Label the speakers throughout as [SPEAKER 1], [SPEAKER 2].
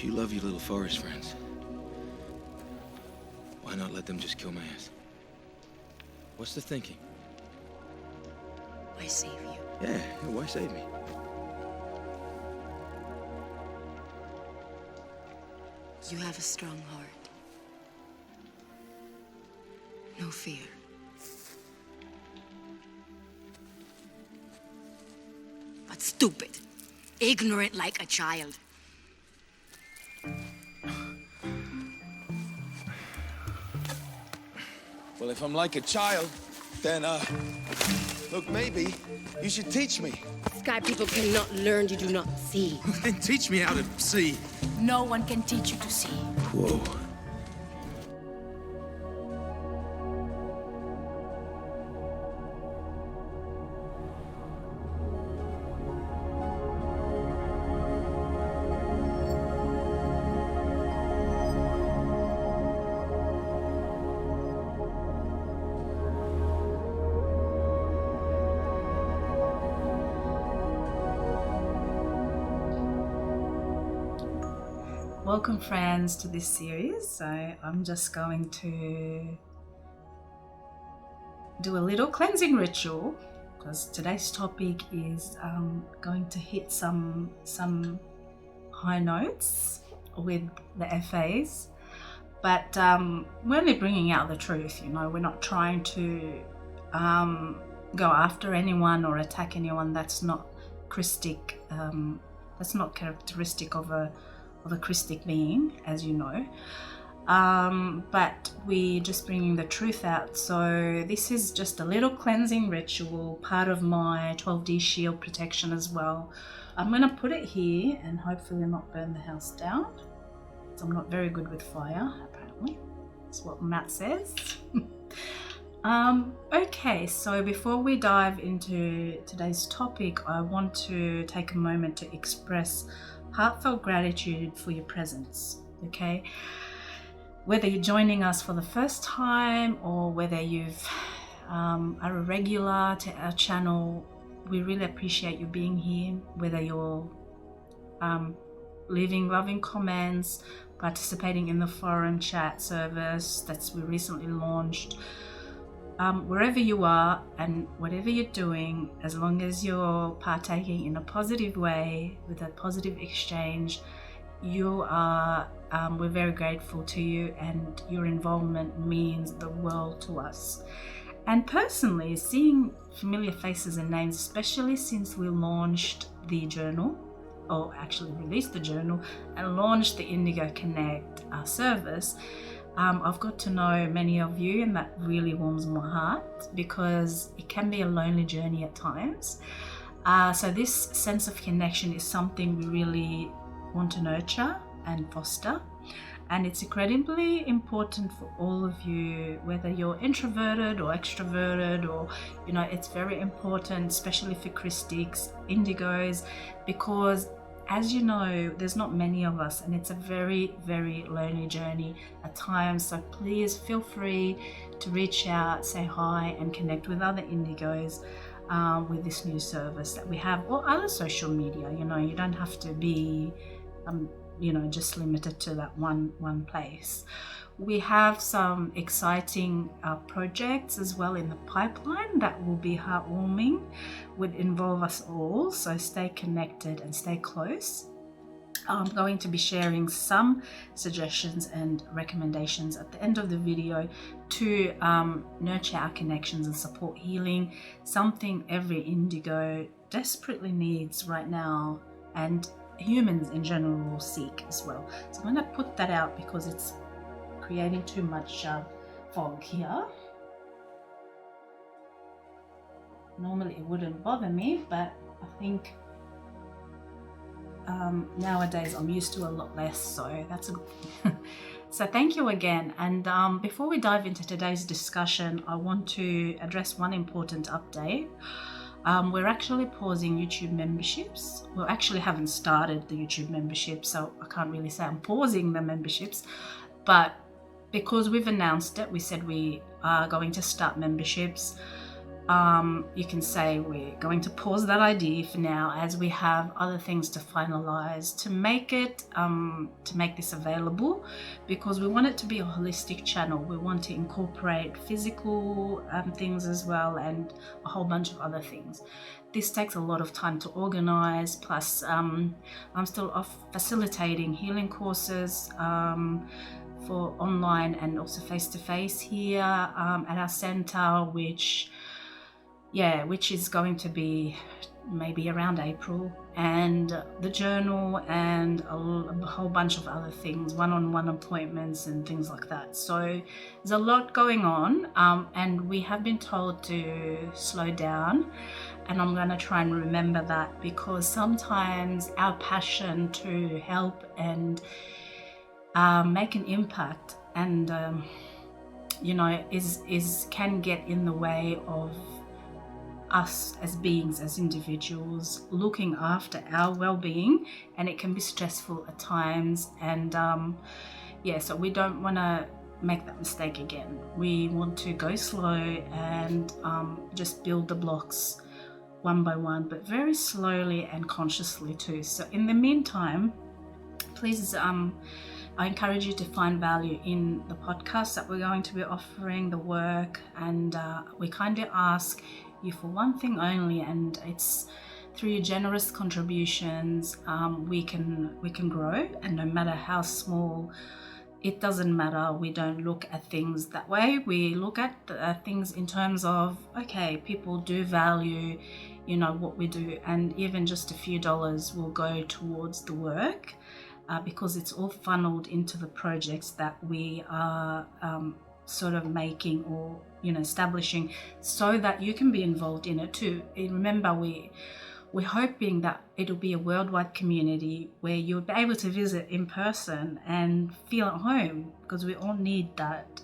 [SPEAKER 1] If you love your little forest friends, why not let them just kill my ass? What's the thinking?
[SPEAKER 2] Why save you?
[SPEAKER 1] Yeah, why save me?
[SPEAKER 2] You have a strong heart. No fear. But stupid. Ignorant like a child.
[SPEAKER 3] Well, if I'm like a child, then, look, maybe you should teach me.
[SPEAKER 2] Sky people cannot learn you do not see.
[SPEAKER 3] Then teach me how to see.
[SPEAKER 2] No one can teach you to see.
[SPEAKER 1] Whoa.
[SPEAKER 4] Welcome friends to this series. So I'm just going to do a little cleansing ritual because today's topic is going to hit some high notes with the FAs, but we're only bringing out the truth. You know, we're not trying to go after anyone or attack anyone. That's not Christic. That's not characteristic of a Christic being, as you know, but we're just bringing the truth out. So this is just a little cleansing ritual, part of my 12D shield protection as well. I'm going to put it here and hopefully not burn the house down. So I'm not very good with fire, apparently. That's what Matt says. Okay, so before we dive into today's topic, I want to take a moment to express heartfelt gratitude for your presence, okay? Whether you're joining us for the first time or whether you've are a regular to our channel, we really appreciate you being here. Whether you're leaving loving comments, participating in the forum chat service that's we recently launched, wherever you are and whatever you're doing, as long as you're partaking in a positive way with a positive exchange, you are, we're very grateful to you, and your involvement means the world to us. And personally, seeing familiar faces and names, especially since we launched the journal, or actually released the journal and launched the Indigo Connect service, I've got to know many of you, and that really warms my heart because it can be a lonely journey at times. So this sense of connection is something we really want to nurture and foster, and it's incredibly important for all of you, whether you're introverted or extroverted, or you know, it's very important, especially for Christics, Indigos, because as you know, there's not many of us, and it's a very, very lonely journey at times. So please feel free to reach out, say hi, and connect with other Indigos with this new service that we have, or other social media. You know, you don't have to be, you know, just limited to that one place. We have some exciting projects as well in the pipeline that will be heartwarming, would involve us all, so stay connected and stay close. I'm going to be sharing some suggestions and recommendations at the end of the video to nurture our connections and support healing, something every Indigo desperately needs right now, and humans in general will seek as well. So I'm going to put that out because it's creating too much fog here. Normally it wouldn't bother me, but I think nowadays I'm used to a lot less, so that's a so thank you again. And before we dive into today's discussion, I want to address one important update. We're actually pausing YouTube memberships. We actually haven't started the YouTube membership, so I can't really say I'm pausing the memberships, but because we've announced it, we said we are going to start memberships. you can say we're going to pause that idea for now, as we have other things to finalize to make this available, because we want it to be a holistic channel. We want to incorporate physical things as well, and a whole bunch of other things. This takes a lot of time to organize, plus I'm still off facilitating healing courses for online and also face-to-face here at our center, which is going to be maybe around April, and the journal and a whole bunch of other things, one-on-one appointments and things like that. So there's a lot going on, and we have been told to slow down, and I'm going to try and remember that, because sometimes our passion to help and make an impact and can get in the way of us as beings, as individuals, looking after our well-being, and it can be stressful at times. And so we don't want to make that mistake again. We want to go slow and just build the blocks one by one, but very slowly and consciously too. So in the meantime, please, I encourage you to find value in the podcast that we're going to be offering, the work, and we kindly ask you for one thing only, and it's through your generous contributions we can grow. And no matter how small, it doesn't matter. We don't look at things that way. We look at things in terms of, okay, people do value what we do, and even just a few dollars will go towards the work, because it's all funneled into the projects that we are sort of making or establishing, so that you can be involved in it too. And remember, we're hoping that it'll be a worldwide community where you'll be able to visit in person and feel at home, because we all need that,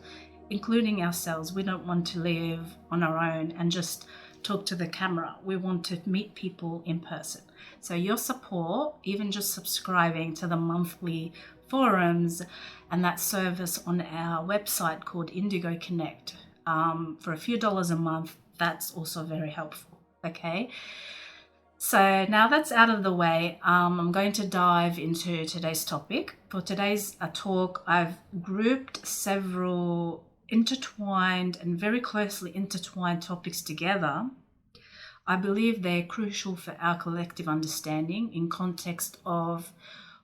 [SPEAKER 4] including ourselves. We don't want to live on our own and just talk to the camera. We want to meet people in person. So your support, even just subscribing to the monthly forums and that service on our website called Indigo Connect, for a few dollars a month, that's also very helpful. Okay, so now that's out of the way, I'm going to dive into today's topic. For today's talk, I've grouped several intertwined and very closely intertwined topics together. I believe they're crucial for our collective understanding in context of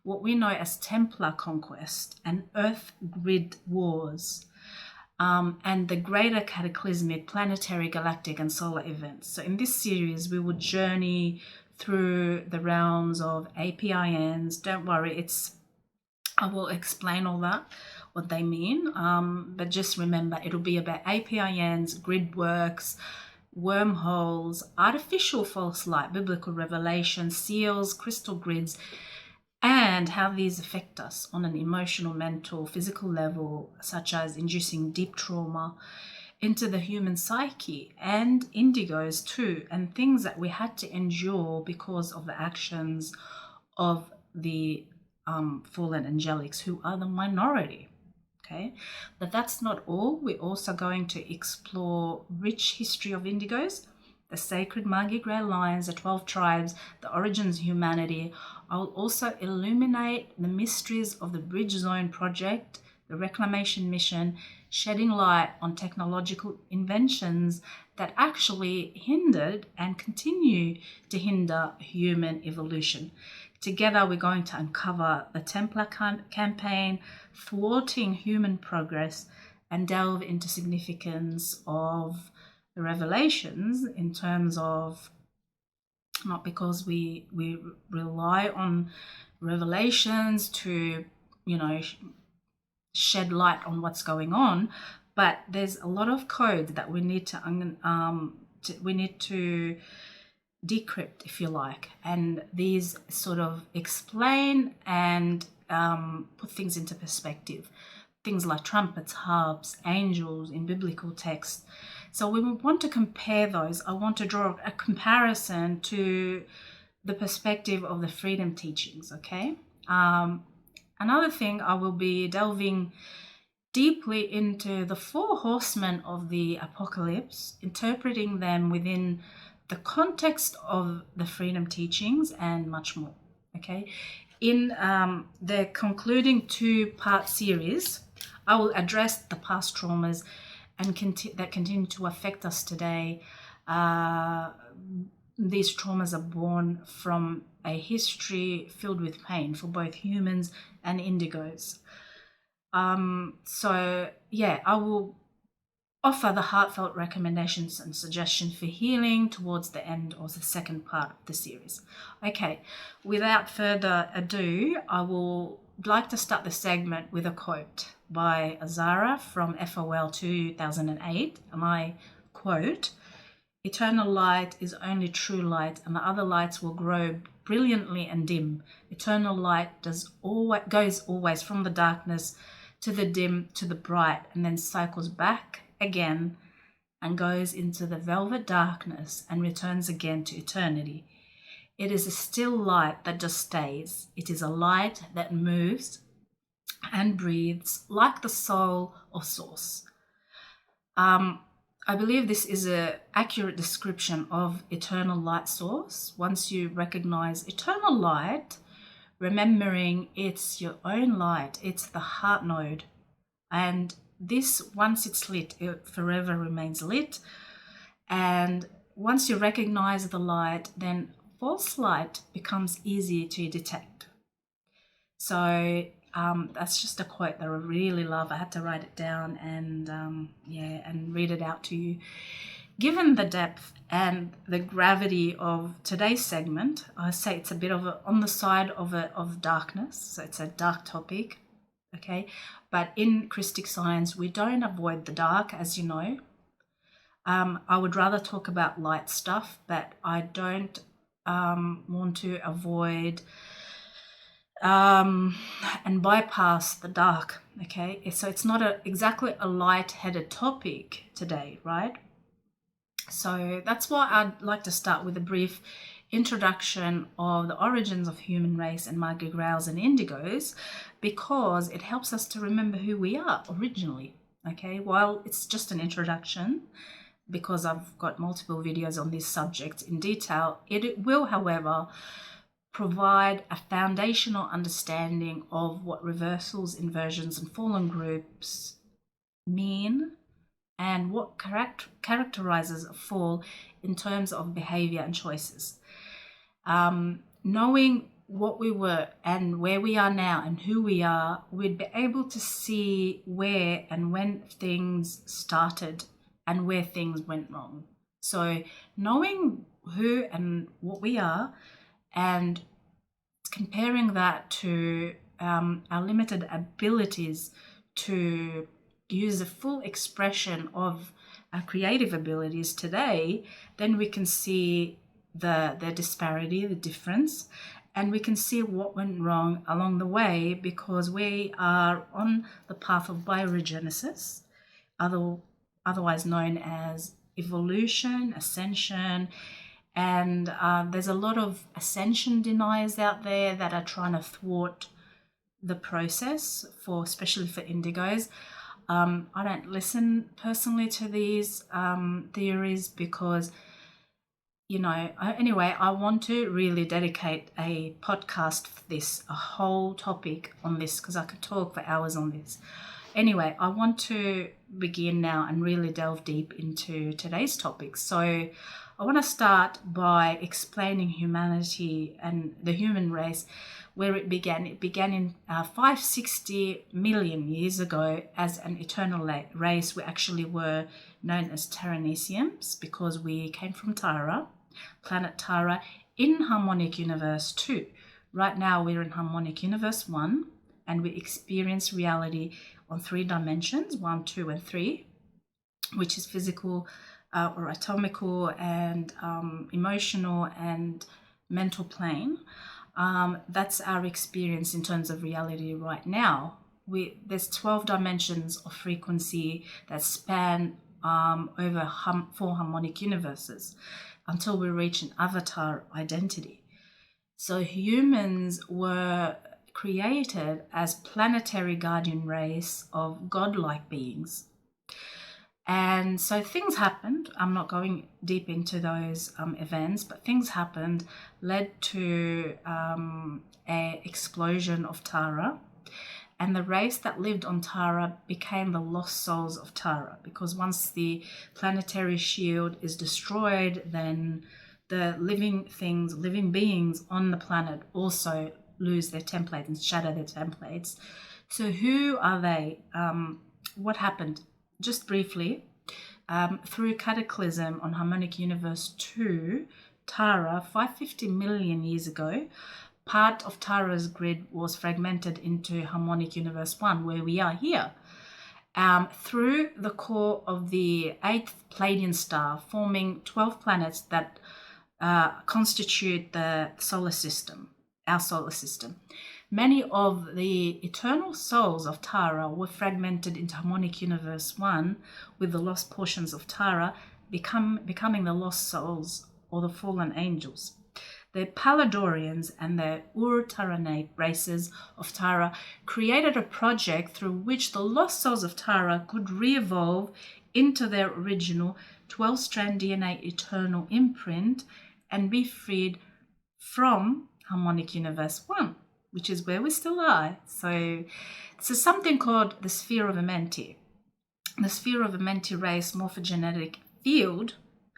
[SPEAKER 4] what we know as Templar conquest and Earth grid wars, and the greater cataclysmic planetary, galactic and solar events. So in this series, we will journey through the realms of APINs. Don't worry, I will explain all that, what they mean, but just remember, it'll be about APINs, grid works, wormholes, artificial false light, biblical revelation, seals, crystal grids, and how these affect us on an emotional, mental, physical level, such as inducing deep trauma into the human psyche, and indigos too, and things that we had to endure because of the actions of the fallen angelics, who are the minority. Okay, but that's not all. We're also going to explore rich history of indigos, the sacred Magi Grail lines, the 12 tribes, the origins of humanity. I'll also illuminate the mysteries of the Bridge Zone project, the reclamation mission, shedding light on technological inventions that actually hindered and continue to hinder human evolution. Together, we're going to uncover the Templar campaign, thwarting human progress, and delve into significance of the revelations in terms of, not because we rely on revelations to, shed light on what's going on, but there's a lot of code that we need to decrypt, if you like, and these sort of explain and put things into perspective. Things like trumpets, harps, angels in biblical text. So we want to compare those. I want to draw a comparison to the perspective of the freedom teachings, okay? Another thing, I will be delving deeply into the four horsemen of the apocalypse, interpreting them within the context of the freedom teachings and much more. Okay, in the concluding two-part series, I will address the past traumas and that continue to affect us today. These traumas are born from a history filled with pain for both humans and indigos. So yeah, I will offer the heartfelt recommendations and suggestions for healing towards the end of the second part of the series. Okay, without further ado, I will like to start the segment with a quote by Azara from FOL 2008, and I quote, "Eternal light is only true light, and the other lights will grow brilliantly and dim. Eternal light goes always from the darkness to the dim to the bright, and then cycles back again and goes into the velvet darkness and returns again to eternity. It is a still light that just stays. It is a light that moves and breathes like the soul or source." I believe this is an accurate description of eternal light source. Once you recognize eternal light, remembering it's your own light, it's the heart node. And this, once it's lit, it forever remains lit. And once you recognize the light, then false light becomes easy to detect. So that's just a quote that I really love. I had to write it down and and read it out to you. Given the depth and the gravity of today's segment, I say it's a bit of on the side of darkness. So it's a dark topic, okay? But in Christic science, we don't avoid the dark, as you know. I would rather talk about light stuff, but I don't want to avoid and bypass the dark, okay? So it's not exactly a light-headed topic today, right? So that's why I'd like to start with a brief introduction of the origins of human race and Magi Grails and Indigos, because it helps us to remember who we are originally, okay? While it's just an introduction, because I've got multiple videos on this subject in detail, it will, however, provide a foundational understanding of what reversals, inversions, and fallen groups mean and what characterizes a fall in terms of behavior and choices. Knowing what we were and where we are now and who we are, we'd be able to see where and when things started and where things went wrong. So knowing who and what we are and comparing that to our limited abilities to use the full expression of our creative abilities today, then we can see the disparity, the difference, and we can see what went wrong along the way, because we are on the path of bio-regensis, otherwise known as evolution, ascension, and there's a lot of ascension deniers out there that are trying to thwart the process, especially for indigos. I don't listen personally to these theories because, anyway, I want to really dedicate a podcast for this, a whole topic on this, because I could talk for hours on this. Anyway, I want to begin now and really delve deep into today's topic. So I want to start by explaining humanity and the human race, where it began. It began in 560 million years ago as an eternal race. We actually were known as Terranesians because we came from Tyra, planet Tyra, in Harmonic Universe 2. Right now we're in Harmonic Universe 1, and we experience reality on 3 dimensions, 1, 2, and 3, which is physical or atomical and emotional and mental plane. That's our experience in terms of reality right now. There's 12 dimensions of frequency that span over 4 harmonic universes until we reach an avatar identity. So humans were created as planetary guardian race of godlike beings. And so things happened. I'm not going deep into those events, but things happened, led to a explosion of Tara. And the race that lived on Tara became the lost souls of Tara, because once the planetary shield is destroyed, then the living things, living beings on the planet also lose their templates and shatter their templates. So who are they? What happened? Just briefly, through Cataclysm on Harmonic Universe 2, Tara, 550 million years ago, part of Tara's grid was fragmented into Harmonic Universe 1, where we are here, through the core of the 8th Pleiadian star, forming 12 planets that constitute the solar system, our solar system. Many of the eternal souls of Tara were fragmented into Harmonic Universe 1, with the lost portions of Tara becoming the lost souls or the fallen angels. The Paladorians and the Ur-Taranate races of Tara created a project through which the lost souls of Tara could re-evolve into their original 12-strand DNA eternal imprint and be freed from Harmonic Universe 1, which is where we still are. So this is something called the Sphere of Amenti. The Sphere of Amenti race morphogenetic field,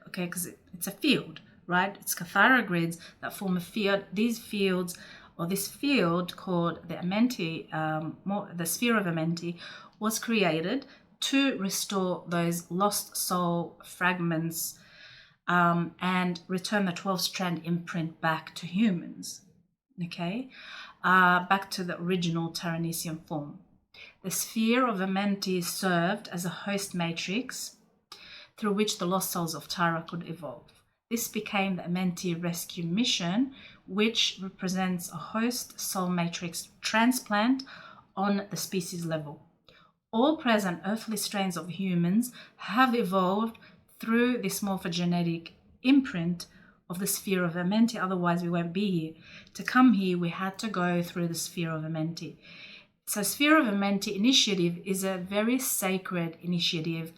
[SPEAKER 4] okay, because it's a field, right? It's Cathara grids that form a field. These fields, or this field called the Amenti, the Sphere of Amenti, was created to restore those lost soul fragments and return the 12-strand imprint back to humans, okay? Back to the original Taranesian form. The Sphere of Amenti served as a host matrix through which the lost souls of Tara could evolve. This became the Amenti Rescue Mission, which represents a host soul matrix transplant on the species level. All present earthly strains of humans have evolved through this morphogenetic imprint of the Sphere of Amenti, otherwise we won't be here. To come here, we had to go through the Sphere of Amenti. So Sphere of Amenti initiative is a very sacred initiative.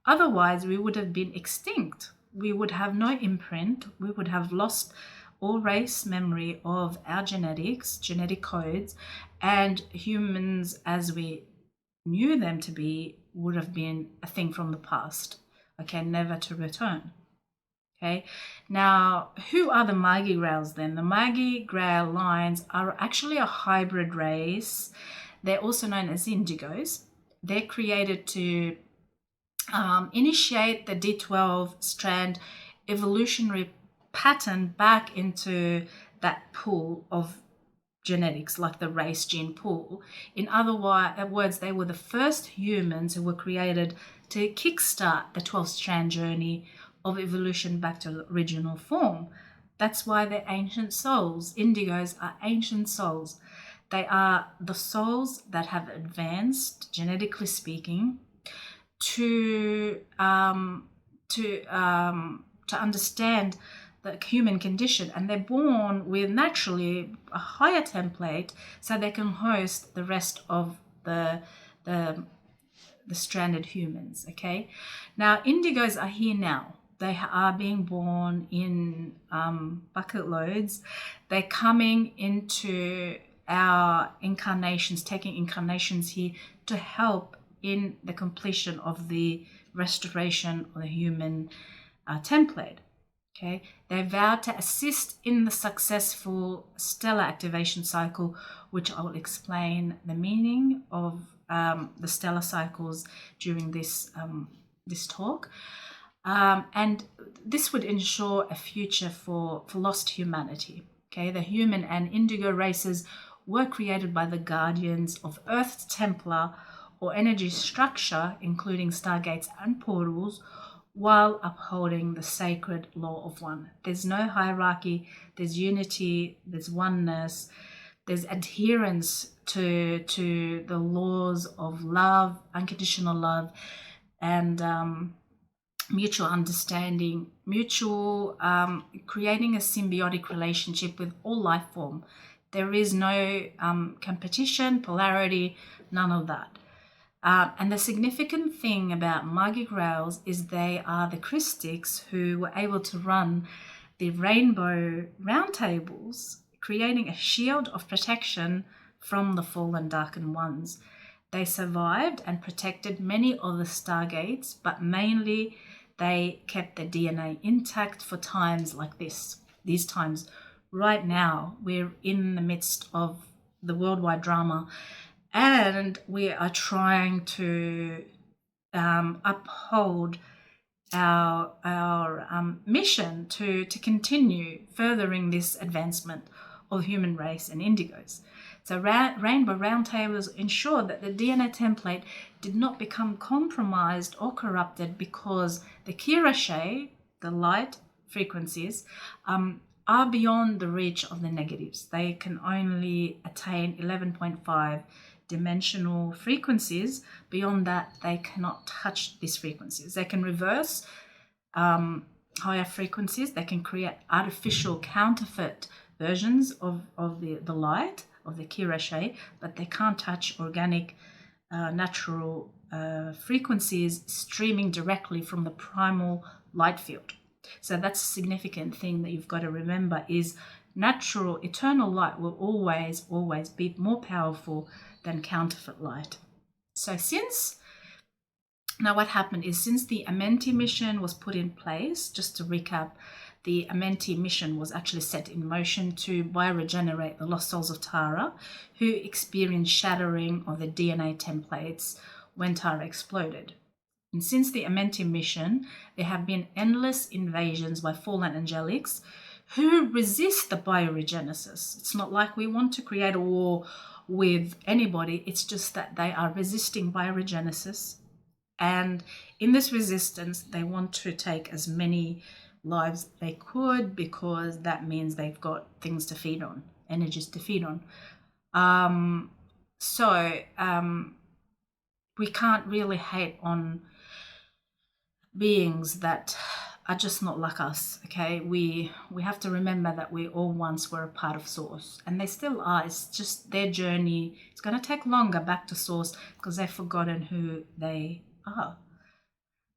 [SPEAKER 4] Otherwise, we would have been extinct. We would have no imprint. We would have lost all race memory of our genetics, genetic codes, and humans as we knew them to be would have been a thing from the past, okay, never to return. Okay, now who are the Magi Grails then? The Magi Grail lines are actually a hybrid race. They're also known as indigos. They're created to initiate the D12 strand evolutionary pattern back into that pool of genetics, like the race gene pool. In other words, they were the first humans who were created to kickstart the 12-strand journey of evolution back to the original form. That's why they're ancient souls. Indigos are ancient souls. They are the souls that have advanced, genetically speaking, to understand the human condition, and they're born with naturally a higher template so they can host the rest of the stranded humans. Okay, now indigos are here now. They are being born in bucket loads. They're coming into our incarnations, taking incarnations here to help in the completion of the restoration of the human template. Okay, they vow to assist in the successful stellar activation cycle, which I will explain the meaning of the stellar cycles during this talk. And this would ensure a future for lost humanity. Okay, the human and indigo races were created by the guardians of Earth's Templar or energy structure, including stargates and portals, while upholding the sacred law of one. There's no hierarchy, there's unity, there's oneness, there's adherence to the laws of love, unconditional love, and mutual understanding, creating a symbiotic relationship with all life form. There is no competition, polarity, none of that. And the significant thing about Magi Grails is they are the Christics who were able to run the rainbow roundtables, creating a shield of protection from the fallen darkened ones. They survived and protected many of the stargates, but mainly they kept their DNA intact for times like this. These times, right now, we're in the midst of the worldwide drama, and we are trying to uphold our mission to continue furthering this advancement of human race and indigos. So Rainbow Roundtables ensured that the DNA template did not become compromised or corrupted because the Kirashe, the light frequencies, are beyond the reach of the negatives. They can only attain 11.5 dimensional frequencies. Beyond that, they cannot touch these frequencies. They can reverse higher frequencies. They can create artificial counterfeit versions of the light, of the Kirashe, but they can't touch organic, natural frequencies streaming directly from the primal light field. So that's a significant thing that you've got to remember, is natural, eternal light will always, always be more powerful than counterfeit light. So now what happened is, since the Amenti mission was put in place, just to recap, the Amenti mission was actually set in motion to bio-regenerate the lost souls of Tara, who experienced shattering of the DNA templates when Tara exploded. And since the Amenti mission, there have been endless invasions by fallen angelics who resist the bio-regensis. It's not like we want to create a war with anybody, it's just that they are resisting bio-regensis. And in this resistance, they want to take as many lives they could, because that means they've got things to feed on, energies to feed on. We can't really hate on beings that are just not like us, okay? We have to remember that we all once were a part of Source, and they still are. It's just their journey. It's going to take longer back to Source because they've forgotten who they are.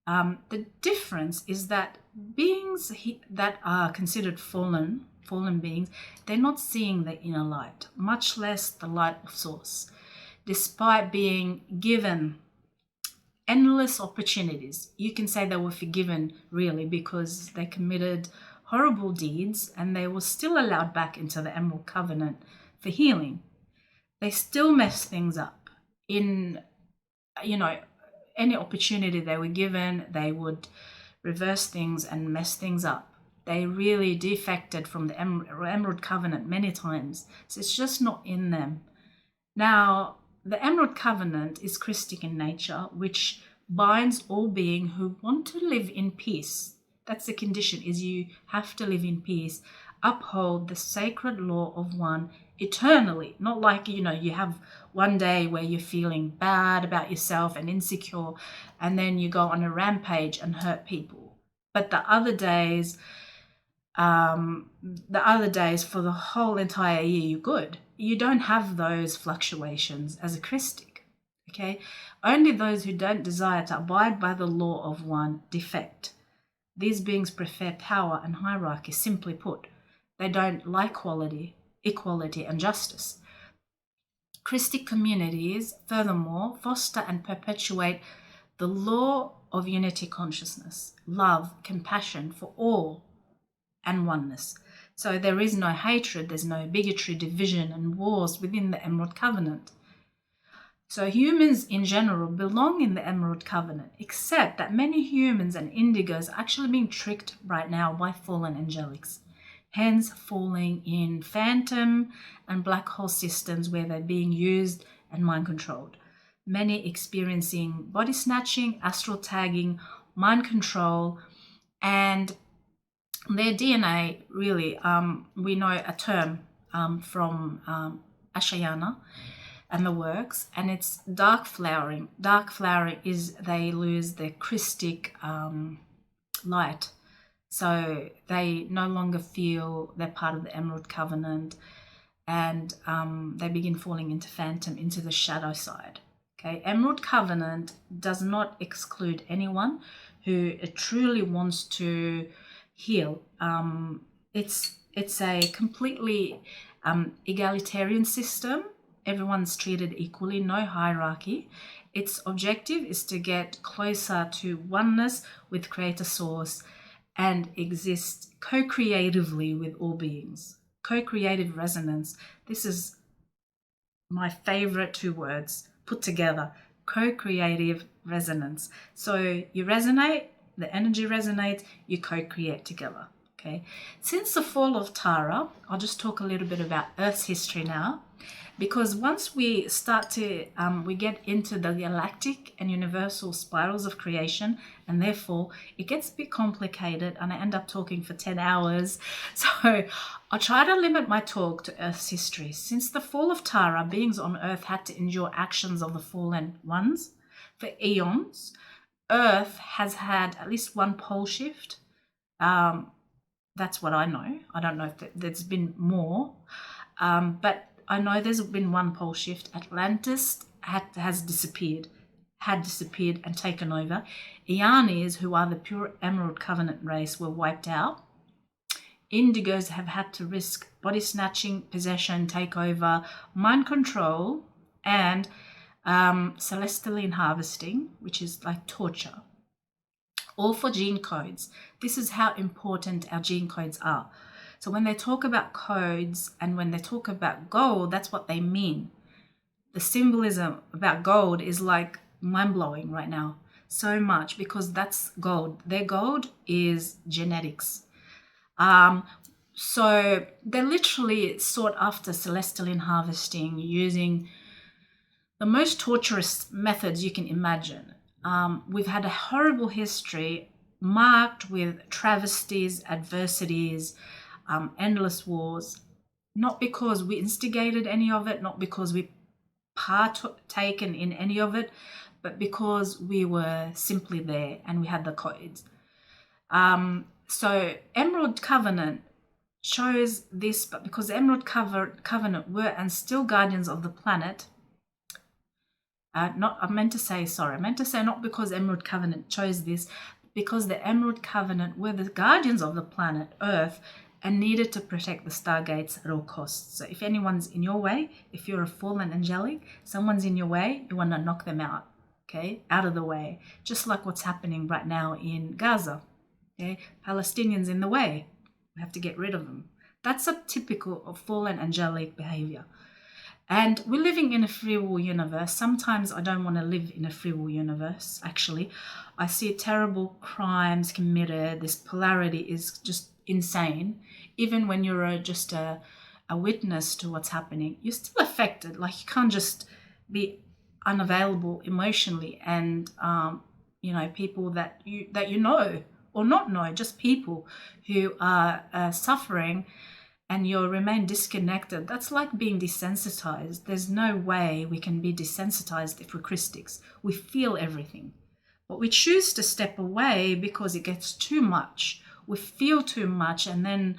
[SPEAKER 4] The difference is that beings that are considered fallen beings, they're not seeing the inner light, much less the light of Source, despite being given endless opportunities. You can say they were forgiven, really, because they committed horrible deeds and they were still allowed back into the Emerald Covenant for healing. They still mess things up. In, any opportunity they were given, they would reverse things and mess things up. They really defected from the Emerald Covenant many times. So it's just not in them. Now, the Emerald Covenant is Christic in nature, which binds all beings who want to live in peace. That's the condition, is you have to live in peace, uphold the sacred law of one eternally. Not like, you have one day where you're feeling bad about yourself and insecure, and then you go on a rampage and hurt people. But the other days for the whole entire year, you're good. You don't have those fluctuations as a Christic, okay? Only those who don't desire to abide by the law of one defect. These beings prefer power and hierarchy, simply put. They don't like equality, and justice. Christic communities, furthermore, foster and perpetuate the law of unity consciousness, love, compassion for all, and oneness. So there is no hatred, there's no bigotry, division, and wars within the Emerald Covenant. So humans in general belong in the Emerald Covenant, except that many humans and indigos are actually being tricked right now by fallen angelics, hence falling in phantom and black hole systems where they're being used and mind controlled. Many experiencing body snatching, astral tagging, mind control, and their DNA, really, we know a term from Ashayana and the works, and it's dark flowering. Dark flowering is they lose their Christic light. So they no longer feel they're part of the Emerald Covenant. and they begin falling into phantom, into the shadow side. Okay, Emerald Covenant does not exclude anyone who truly wants to heal. It's a completely egalitarian system. Everyone's treated equally, no hierarchy. Its objective is to get closer to oneness with Creator Source and exist co-creatively with all beings. Co-creative resonance. This is my favorite two words put together. Co-creative resonance. So you resonate, the energy resonates, you co-create together. Okay. Since the fall of Tara, I'll just talk a little bit about Earth's history now, because once we start to we get into the galactic and universal spirals of creation, and therefore it gets a bit complicated, and I end up talking for 10 hours. So I'll try to limit my talk to Earth's history. Since the fall of Tara, beings on Earth had to endure actions of the fallen ones for eons. Earth has had at least one pole shift. That's what I know. I don't know if there's been more, but I know there's been one pole shift. Atlantis had disappeared and taken over. Ianis, who are the pure Emerald Covenant race, were wiped out. Indigos have had to risk body snatching, possession, takeover, mind control, and celestial harvesting, which is like torture. All for gene codes. This is how important our gene codes are. So when they talk about codes and when they talk about gold, that's what they mean. The symbolism about gold is like mind-blowing right now. So much, because that's gold. Their gold is genetics. So they literally sought after celestial harvesting using the most torturous methods you can imagine. We've had a horrible history marked with travesties, adversities, endless wars, not because we instigated any of it, not because we partaken in any of it, but because we were simply there and we had the codes. So Emerald Covenant shows this, but because Emerald Covenant were and still guardians of the planet, I meant to say not because Emerald Covenant chose this, because the Emerald Covenant were the guardians of the planet Earth and needed to protect the stargates at all costs. So if anyone's in your way, if you're a fallen angelic, someone's in your way, you want to knock them out, okay, out of the way. Just like what's happening right now in Gaza, okay, Palestinians in the way, we have to get rid of them. That's a typical of fallen angelic behavior. And we're living in a free will universe. Sometimes I don't want to live in a free will universe, actually. I see terrible crimes committed. This polarity is just insane. Even when you're just a witness to what's happening, you're still affected. Like, you can't just be unavailable emotionally and, people that you know or not know, just people who are suffering, and you remain disconnected. That's like being desensitized. There's no way we can be desensitized if we're Christics. We feel everything. But we choose to step away because it gets too much. We feel too much, and then,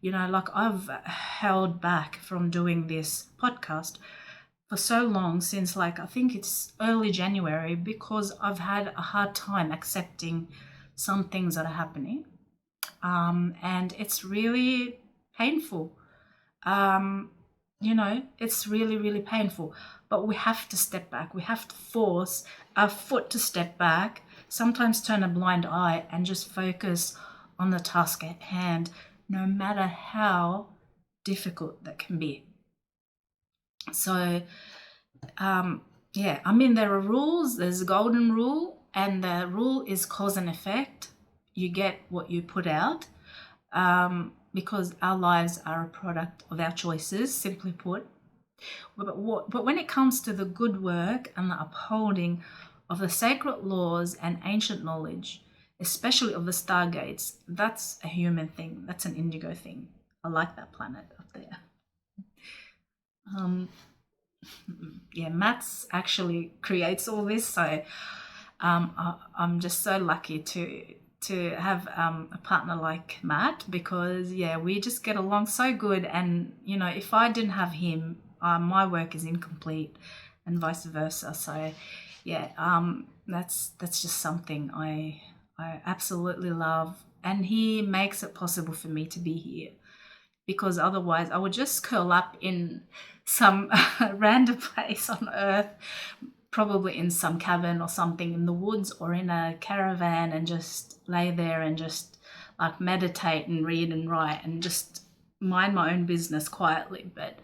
[SPEAKER 4] like I've held back from doing this podcast for so long, since I think it's early January, because I've had a hard time accepting some things that are happening. And it's really painful. It's really, really painful. But we have to step back. We have to force our foot to step back, sometimes turn a blind eye and just focus on the task at hand, no matter how difficult that can be. So, there are rules. There's a golden rule, and the rule is cause and effect. You get what you put out. Because our lives are a product of our choices, simply put. But when it comes to the good work and the upholding of the sacred laws and ancient knowledge, especially of the stargates, that's a human thing. That's an indigo thing. I like that planet up there. Maths actually creates all this, so I'm just so lucky to to have a partner like Matt, because yeah, we just get along so good. And you know, if I didn't have him, my work is incomplete, and vice versa. So yeah, that's just something I absolutely love, and he makes it possible for me to be here, because otherwise I would just curl up in some random place on earth, probably in some cabin or something in the woods, or in a caravan, and just lay there and just like meditate and read and write and just mind my own business quietly. But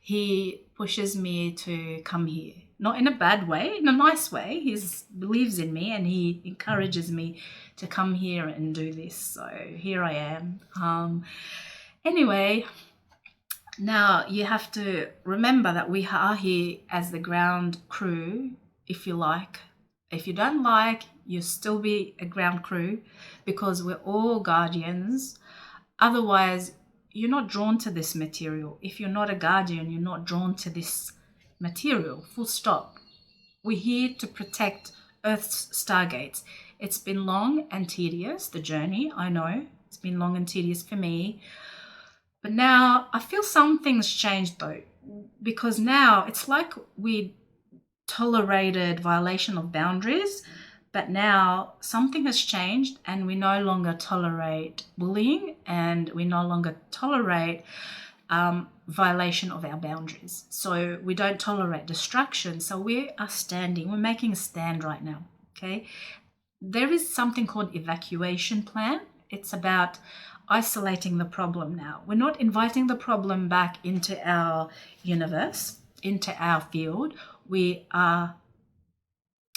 [SPEAKER 4] he pushes me to come here, not in a bad way, in a nice way. He believes in me and he encourages me to come here and do this. So here I am. Anyway, now you have to remember that we are here as the ground crew, if you like. If you don't like, you'll still be a ground crew, because we're all guardians. Otherwise, you're not drawn to this material. If you're not a guardian, you're not drawn to this material, full stop. We're here to protect Earth's stargates. It's been long and tedious, the journey, I know. It's been long and tedious for me. But now I feel something's changed though, because now it's like we tolerated violation of boundaries, but now something has changed and we no longer tolerate bullying, and we no longer tolerate violation of our boundaries. So we don't tolerate distraction. So we are standing, we're making a stand right now, okay? There is something called evacuation plan. It's about isolating the problem now. We're not inviting the problem back into our universe, into our field. We are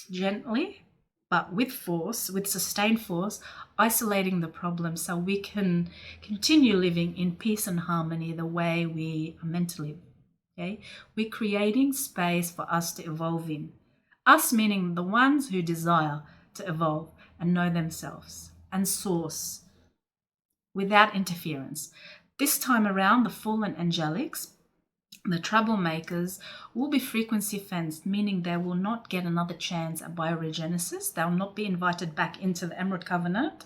[SPEAKER 4] gently, but with force, with sustained force, isolating the problem so we can continue living in peace and harmony the way we are meant to live. Okay? We're creating space for us to evolve in. Us meaning the ones who desire to evolve and know themselves and source without interference. This time around, the fallen angelics, the troublemakers, will be frequency fenced, meaning they will not get another chance at Bio-regensis. They will not be invited back into the Emerald Covenant.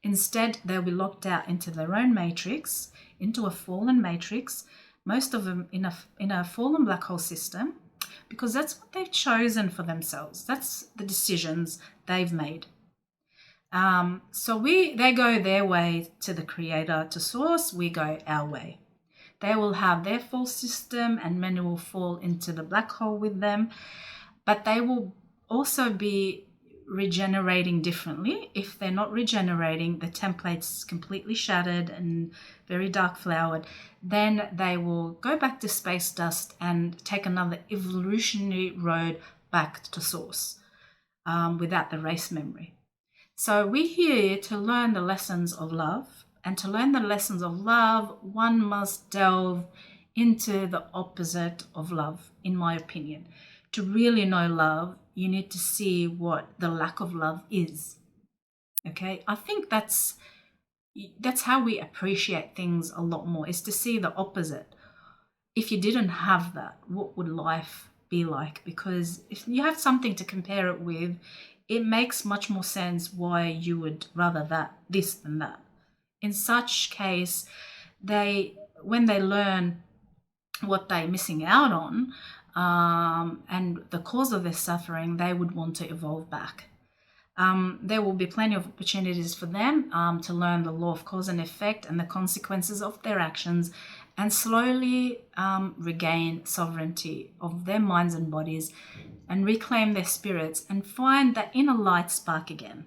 [SPEAKER 4] Instead, they'll be locked out into their own matrix, into a fallen matrix, most of them in a fallen black hole system, because that's what they've chosen for themselves. That's the decisions they've made. So they go their way to the creator, to source, we go our way. They will have their full system and many will fall into the black hole with them, but they will also be regenerating differently. If they're not regenerating, the template's completely shattered and very dark flowered, then they will go back to space dust and take another evolutionary road back to source without the race memory. So we're here to learn the lessons of love, and to learn the lessons of love, one must delve into the opposite of love, in my opinion. To really know love, you need to see what the lack of love is. Okay, I think that's how we appreciate things a lot more, is to see the opposite. If you didn't have that, what would life be like? Because if you have something to compare it with, it makes much more sense why you would rather this than that. In such case, when they learn what they're missing out on and the cause of their suffering, they would want to evolve back. There will be plenty of opportunities for them to learn the law of cause and effect and the consequences of their actions, and slowly regain sovereignty of their minds and bodies, and reclaim their spirits and find that inner light spark again,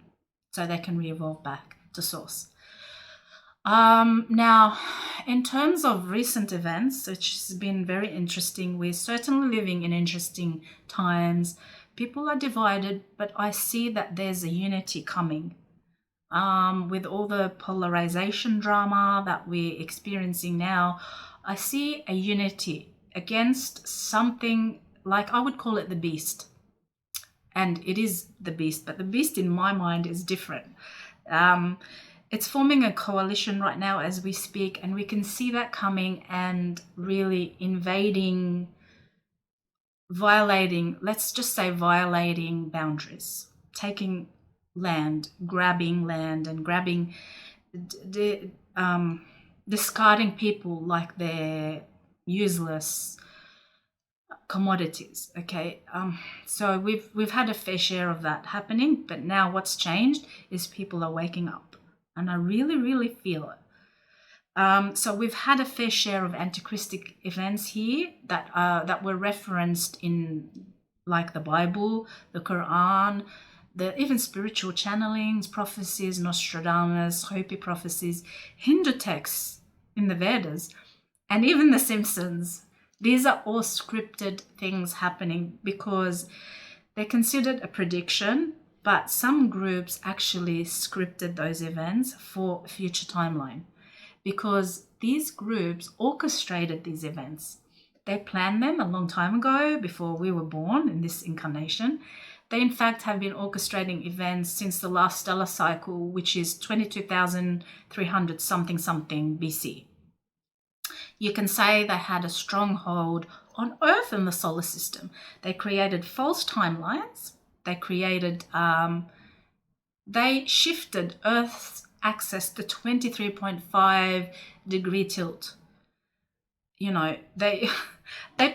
[SPEAKER 4] so they can re-evolve back to source. Now, in terms of recent events, which has been very interesting, we're certainly living in interesting times. People are divided, but I see that there's a unity coming. With all the polarization drama that we're experiencing now, I see a unity against something, like I would call it the beast. And it is the beast, but the beast in my mind is different. It's forming a coalition right now as we speak, and we can see that coming and really invading, violating, let's just say violating boundaries, taking land, and grabbing, discarding people like they're useless commodities. Okay, so we've had a fair share of that happening, but now what's changed is people are waking up, and I really feel it. So we've had a fair share of antichristic events here that were referenced in, like, the Bible, the Quran, even spiritual channelings, prophecies, Nostradamus, Hopi prophecies, Hindu texts in the Vedas, and even The Simpsons. These are all scripted things happening because they're considered a prediction, but some groups actually scripted those events for a future timeline because these groups orchestrated these events. They planned them a long time ago before we were born in this incarnation. They, in fact, have been orchestrating events since the last stellar cycle, which is 22,300 something BC. You can say they had a stronghold on Earth and the solar system. They created false timelines. They shifted Earth's axis to 23.5 degree tilt. You know, they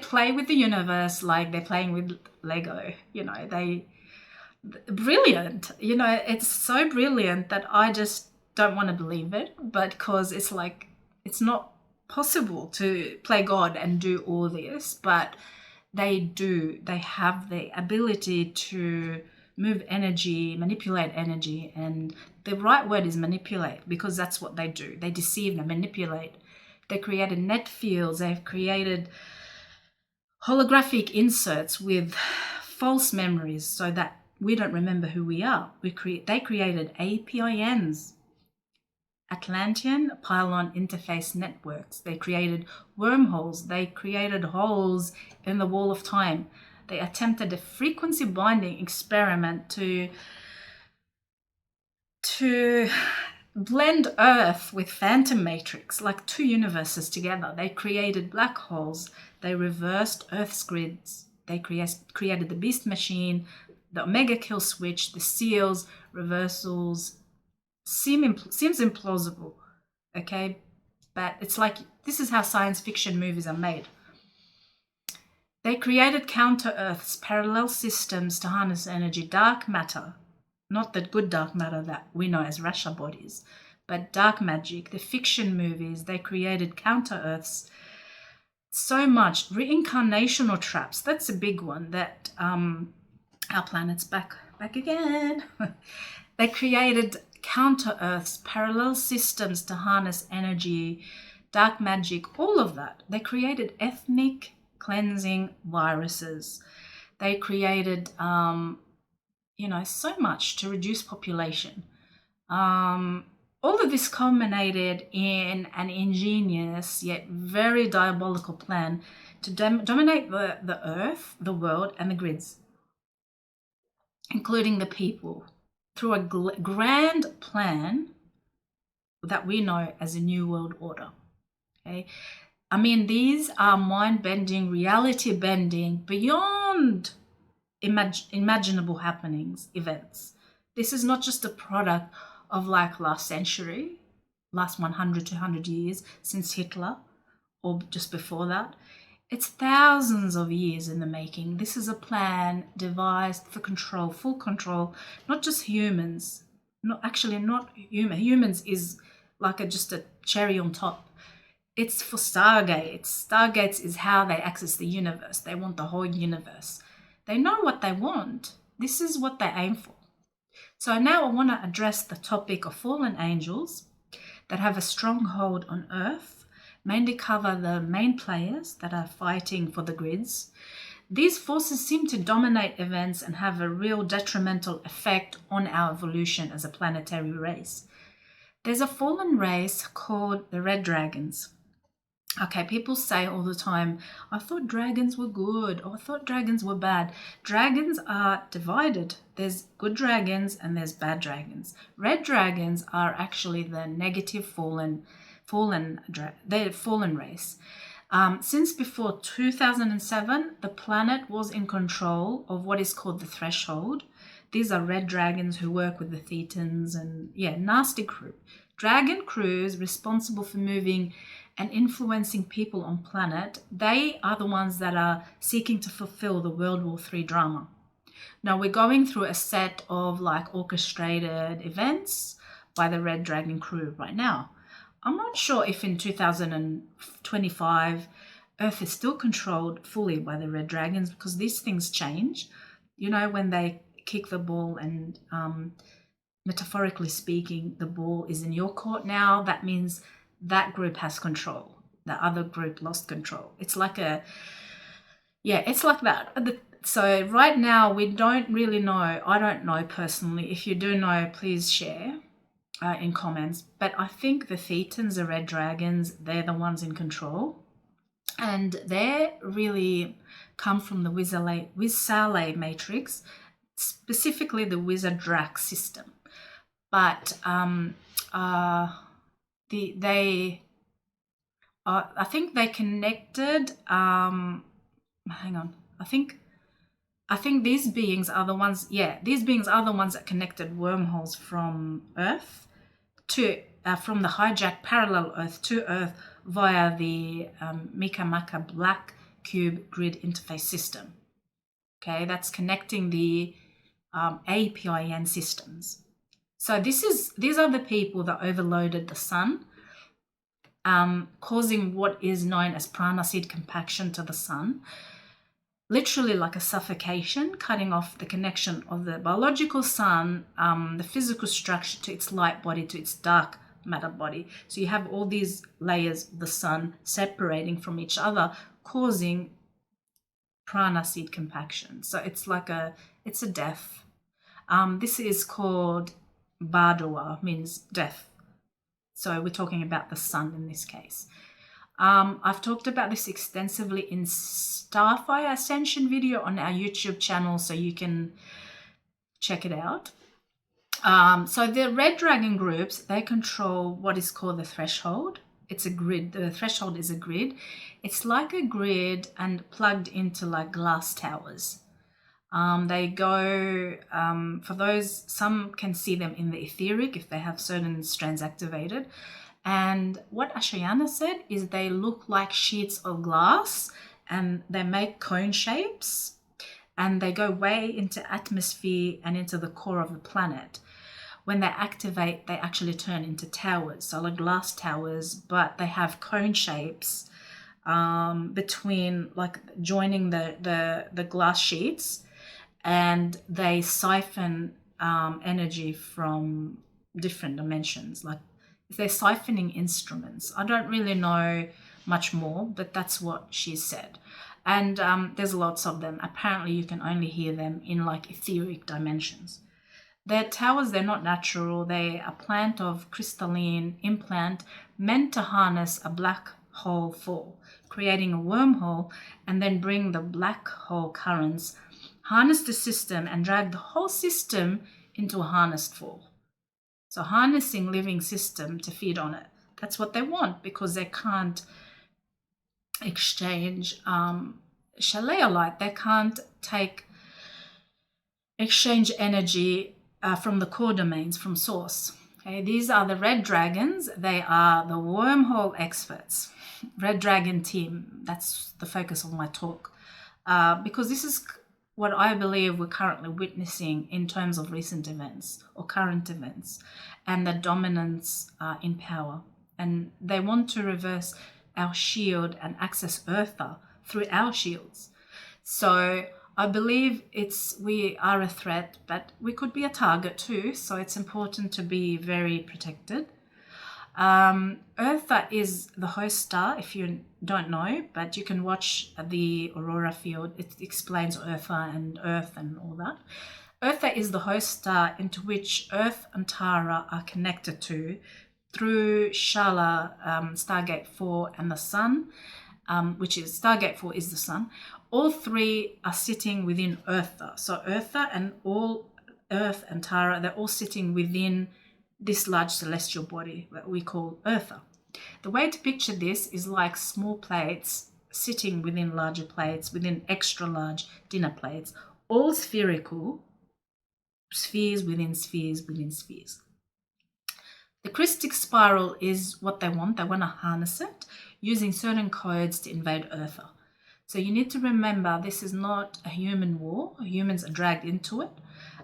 [SPEAKER 4] play with the universe like they're playing with Lego. You know, brilliant. You know, it's so brilliant that I just don't want to believe it, but because it's like, it's not possible to play God and do all this, but they do. They have the ability to move energy, manipulate energy, and the right word is manipulate, because that's what they do. They deceive and manipulate. They created net fields. They've created holographic inserts with false memories so that we don't remember who we are. They created APINs, Atlantean Pilon interface networks. They created wormholes. They created holes in the wall of time. They attempted a frequency binding experiment to blend Earth with Phantom Matrix, like two universes together. They created black holes. They reversed Earth's grids. They created the Beast Machine, the Omega Kill Switch, the seals, reversals. Seems implausible, okay? But it's like, this is how science fiction movies are made. They created counter-Earths, parallel systems to harness energy, dark matter, not the good dark matter that we know as Rasha bodies, but dark magic, the fiction movies. They created counter-Earths. So much. Reincarnational traps, that's a big one, that our planet's back again. They created counter-Earths, parallel systems to harness energy, dark magic, all of that. They created ethnic cleansing viruses. They created, so much to reduce population. All of this culminated in an ingenious yet very diabolical plan to dominate the Earth, the world, and the grids, including the people, through a grand plan that we know as a New World Order. Okay, I mean, these are mind-bending, reality-bending, beyond imaginable happenings, events. This is not just a product of like last century, last 100, 200 years since Hitler, or just before that. It's thousands of years in the making. This is a plan devised for control, full control, not just humans. Not humans is like just a cherry on top. It's for Stargates. Stargates is how they access the universe. They want the whole universe. They know what they want. This is what they aim for. So now I want to address the topic of fallen angels that have a stronghold on Earth, mainly cover the main players that are fighting for the grids. These forces seem to dominate events and have a real detrimental effect on our evolution as a planetary race. There's a fallen race called the Red Dragons. Okay, people say all the time, I thought dragons were good, or I thought dragons were bad. Dragons are divided. There's good dragons and there's bad dragons. Red dragons are actually the negative fallen race. Since before 2007, the planet was in control of what is called the threshold. These are red dragons who work with the Thetans, and yeah, nasty crew. Dragon crews responsible for moving and influencing people on planet. They are the ones that are seeking to fulfill the World War III drama. Now we're going through a set of like orchestrated events by the Red Dragon crew right now. I'm not sure if in 2025 Earth is still controlled fully by the Red Dragons, because these things change. You know, when they kick the ball and metaphorically speaking, the ball is in your court now, that means that group has control. The other group lost control. It's like a, yeah, it's like that. So right now we don't really know. I don't know personally. If you do know, please share in comments. But I think the Thetans, the Red Dragons, they're the ones in control. And they really come from the Wizsale matrix, specifically the Wizard-Drac system. But I think they connected. Hang on. I think these beings are the ones. Yeah, these beings are the ones that connected wormholes from Earth to from the hijacked parallel Earth to Earth via the Mikamaka Black Cube Grid Interface System. Okay, that's connecting the APIN systems. So these are the people that overloaded the sun, causing what is known as prana seed compaction to the sun, literally like a suffocation, cutting off the connection of the biological sun, the physical structure to its light body, to its dark matter body. So you have all these layers of the sun separating from each other, causing prana seed compaction. So it's like it's a death. This is called Bardua, means death. So we're talking about the sun in this case. I've talked about this extensively in Starfire Ascension video on our YouTube channel, so you can check it out. So the Red Dragon groups, they control what is called the threshold. It's a grid. The threshold is a grid. It's like a grid and plugged into like glass towers. They go, for those, some can see them in the etheric if they have certain strands activated. And what Ashayana said is they look like sheets of glass and they make cone shapes and they go way into atmosphere and into the core of the planet. When they activate, they actually turn into towers, so like glass towers, but they have cone shapes between, like joining the glass sheets, and they siphon energy from different dimensions. Like they're siphoning instruments. I don't really know much more, but that's what she said. And there's lots of them. Apparently you can only hear them in like etheric dimensions. Their towers, they're not natural. They're a plant of crystalline implant meant to harness a black hole fall, creating a wormhole, and then bring the black hole currents, harness the system, and drag the whole system into a harnessed fall. So harnessing living system to feed on it. That's what they want, because they can't exchange Shalea light. They can't exchange energy from the core domains, from source. Okay, these are the Red Dragons. They are the wormhole experts. Red Dragon team. That's the focus of my talk. Because this is what I believe we're currently witnessing in terms of recent events or current events and the dominance in power. And they want to reverse our shield and access Eartha through our shields. So I believe we are a threat, but we could be a target too. So it's important to be very protected. Eartha is the host star, if you don't know, but you can watch the Aurora field. It explains Eartha and Earth and all that. Eartha is the host star into which Earth and Tara are connected to through Shala, Stargate 4 and the Sun, which is Stargate 4 is the Sun. All three are sitting within Eartha. So Eartha and all Earth and Tara, they're all sitting within this large celestial body that we call Eartha. The way to picture this is like small plates sitting within larger plates, within extra large dinner plates, all spherical, spheres within spheres within spheres. The Christic spiral is what they want. They want to harness it using certain codes to invade Earth. So you need to remember this is not a human war. Humans are dragged into it.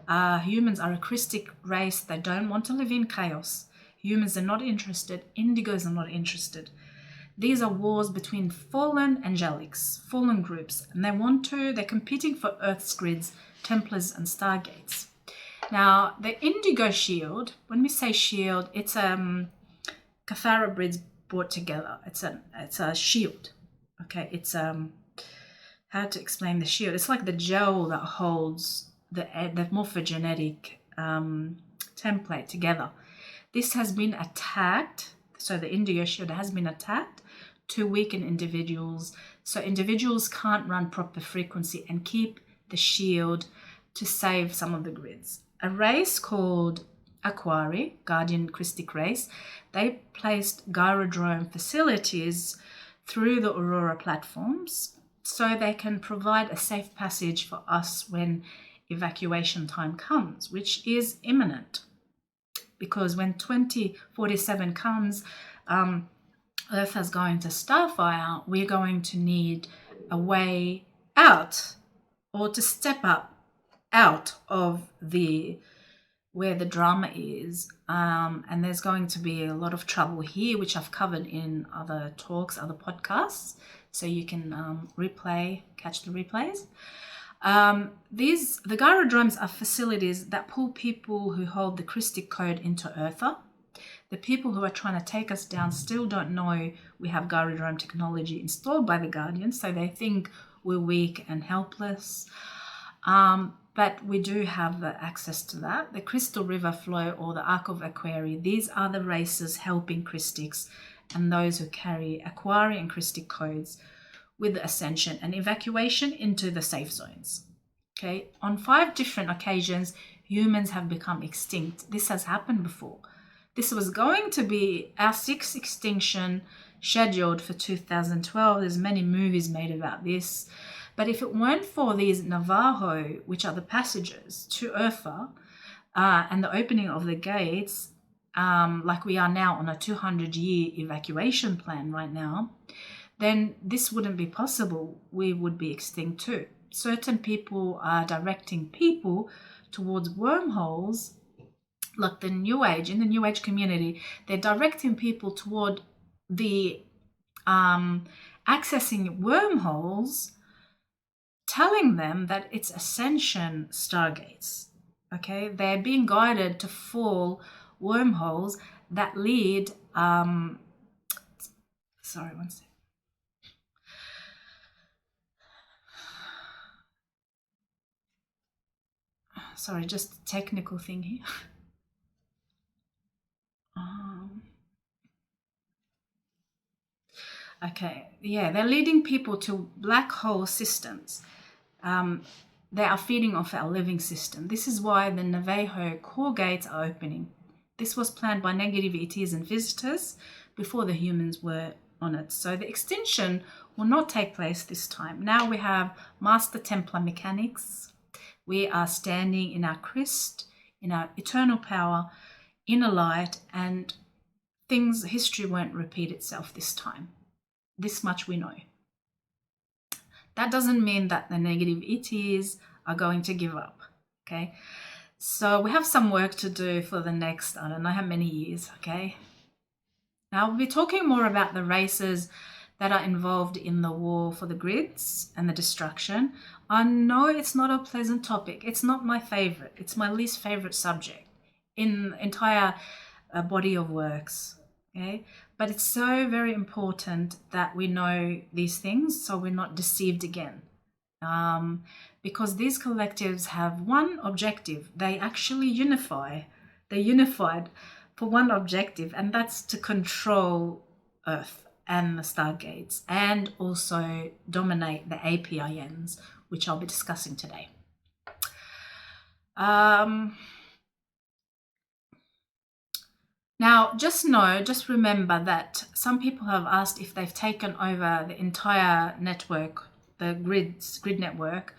[SPEAKER 4] Humans are a Christic race. They don't want to live in chaos. Humans are not interested. Indigos are not interested. These are wars between fallen angelics, fallen groups, and they're competing for Earth's grids, Templars, and Stargates. Now, the Indigo shield, when we say shield, it's Cathara breeds brought together. It's a shield. Okay, it's how to explain the shield. It's like the gel that holds the morphogenetic template together. This has been attacked, so the Indigo shield has been attacked to weaken individuals, so individuals can't run proper frequency and keep the shield to save some of the grids. A race called Aquari, Guardian Christic race, they placed gyrodrome facilities through the Aurora platforms so they can provide a safe passage for us when evacuation time comes, which is imminent. Because when 2047 comes, Earth is going to starfire, we're going to need a way out, or to step up out of where the drama is, and there's going to be a lot of trouble here, which I've covered in other talks, other podcasts, so you can catch the replays. The gyrodromes are facilities that pull people who hold the Christic code into Eartha. The people who are trying to take us down still don't know we have gyrodrome technology installed by the Guardians, so they think we're weak and helpless. But we do have the access to that. The Crystal River Flow or the Ark of Aquari, these are the races helping Christics and those who carry Aquari and Christic codes with the ascension and evacuation into the safe zones. Okay, on 5 different occasions, humans have become extinct. This has happened before. This was going to be our 6th extinction scheduled for 2012. There's many movies made about this. But if it weren't for these Navajo, which are the passengers to Eartha, and the opening of the gates, like we are now on a 200-year evacuation plan right now, then this wouldn't be possible. We would be extinct too. Certain people are directing people towards wormholes, like the New Age, in the New Age community, they're directing people toward the accessing wormholes, telling them that it's ascension stargates. Okay, they're being guided to fall wormholes that lead. Sorry, one second. Sorry, just a technical thing here. Okay, yeah, they're leading people to black hole systems. They are feeding off our living system. This is why the Navajo core gates are opening. This was planned by negative ETs and visitors before the humans were on it. So the extinction will not take place this time. Now we have Master Templar mechanics. We are standing in our Christ, in our eternal power, inner light, and history won't repeat itself this time. This much we know. That doesn't mean that the negative ETs are going to give up, okay? So we have some work to do for the next, I don't know how many years, okay? Now we'll be talking more about the races that are involved in the war for the grids and the destruction. I know it's not a pleasant topic. It's not my favorite. It's my least favorite subject in the entire body of works, okay? But it's so very important that we know these things so we're not deceived again. Because these collectives have one objective. They actually unify. They're unified for one objective, and that's to control Earth and the Stargates, and also dominate the APINs, which I'll be discussing today. Now, just remember that some people have asked if they've taken over the entire network, the grid network.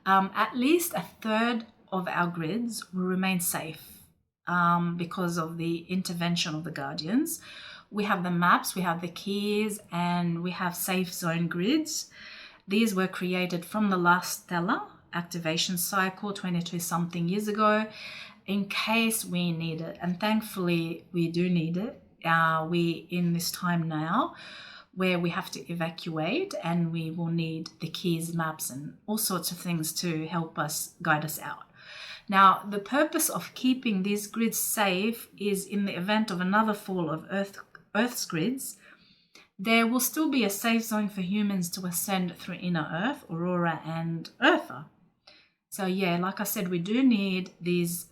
[SPEAKER 4] At least a third of our grids will remain safe because of the intervention of the Guardians. We have the maps, we have the keys, and we have safe zone grids. These were created from the last stellar activation cycle 22 something years ago in case we need it, and thankfully we do need it. We in this time now where we have to evacuate, and we will need the keys, maps, and all sorts of things to help us guide us out. Now, the purpose of keeping these grids safe is in the event of another fall of Earth's grids, there will still be a safe zone for humans to ascend through inner Earth, Aurora, and Eartha. So yeah, like I said, we do need these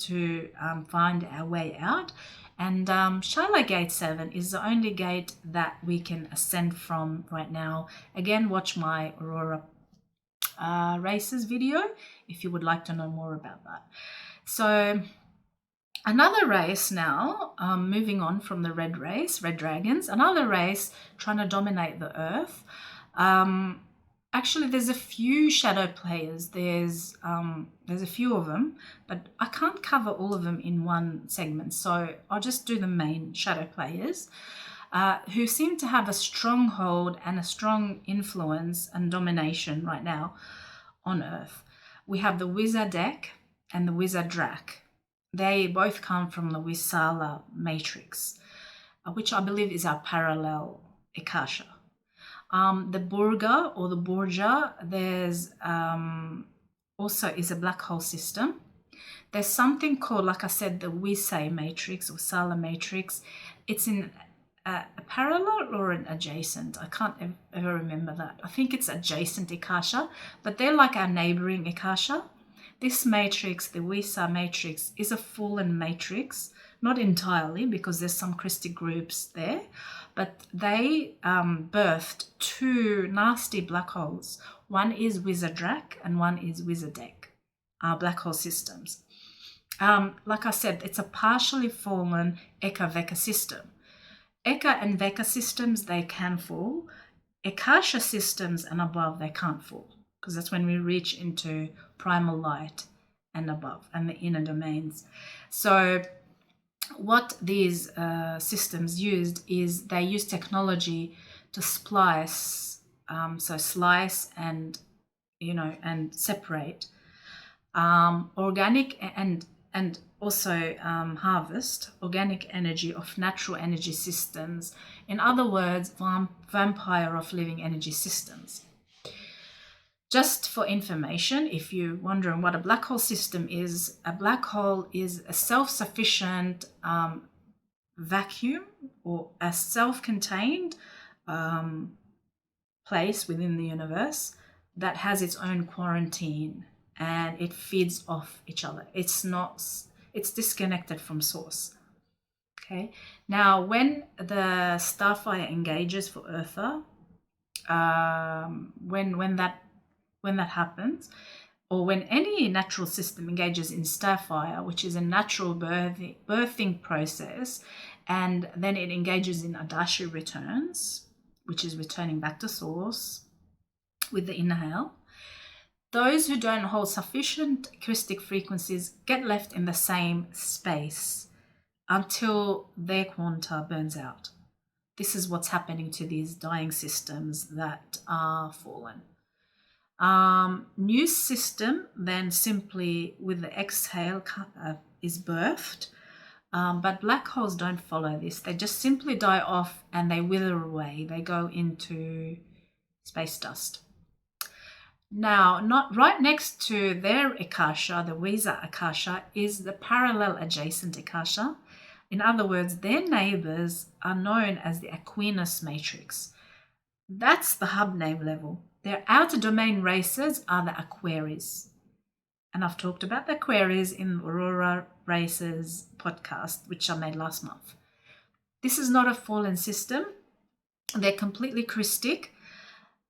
[SPEAKER 4] to find our way out. And Shala Gate 7 is the only gate that we can ascend from right now. Again, watch my Aurora races video if you would like to know more about that. So another race now, moving on from the red race, red dragons, another race trying to dominate the Earth. Actually, there's a few shadow players. There's a few of them, but I can't cover all of them in one segment. So I'll just do the main shadow players who seem to have a stronghold and a strong influence and domination right now on Earth. We have the Wizard Deck and the Wizard Drac. They both come from the Wisala matrix, which I believe is our parallel Akasha. The Burga or the Borgia, there's also is a black hole system. There's something called, like I said, the Wisei matrix or Sala matrix. It's in a parallel or an adjacent. I can't ever remember that. I think it's adjacent Akasha, but they're like our neighboring Akasha. This matrix, the Wisa matrix, is a fallen matrix, not entirely because there's some Christic groups there, but they birthed two nasty black holes. One is Wizard Drac and one is Wizard Deck, black hole systems. Like I said, it's a partially fallen Ecka-Veca system. Ecka and Veca systems, they can fall. Akasha systems and above, they can't fall, because that's when we reach into primal light and above and the inner domains. So what these systems used is they use technology to splice, so slice and and separate organic and also harvest organic energy of natural energy systems. In other words, vampire of living energy systems. Just for information, if you're wondering what a black hole system is, a black hole is a self-sufficient vacuum or a self-contained place within the universe that has its own quarantine and it feeds off each other. It's disconnected from source. Okay. Now, when the starfire engages for Eartha, when that happens, or when any natural system engages in starfire, which is a natural birthing process, and then it engages in Adashi returns, which is returning back to source with the inhale, those who don't hold sufficient Christic frequencies get left in the same space until their quanta burns out. This is what's happening to these dying systems that are fallen. New system then simply with the exhale is birthed, but black holes don't follow this. They just simply die off and they wither away. They go into space dust. Now, not right next to their Akasha, the Wisa Akasha, is the parallel adjacent Akasha. In other words, their neighbors are known as the Aquinas matrix. That's the hub name level. Their outer domain races are the Aquaries. And I've talked about the Aquaries in Aurora Races podcast, which I made last month. This is not a fallen system. They're completely Christic.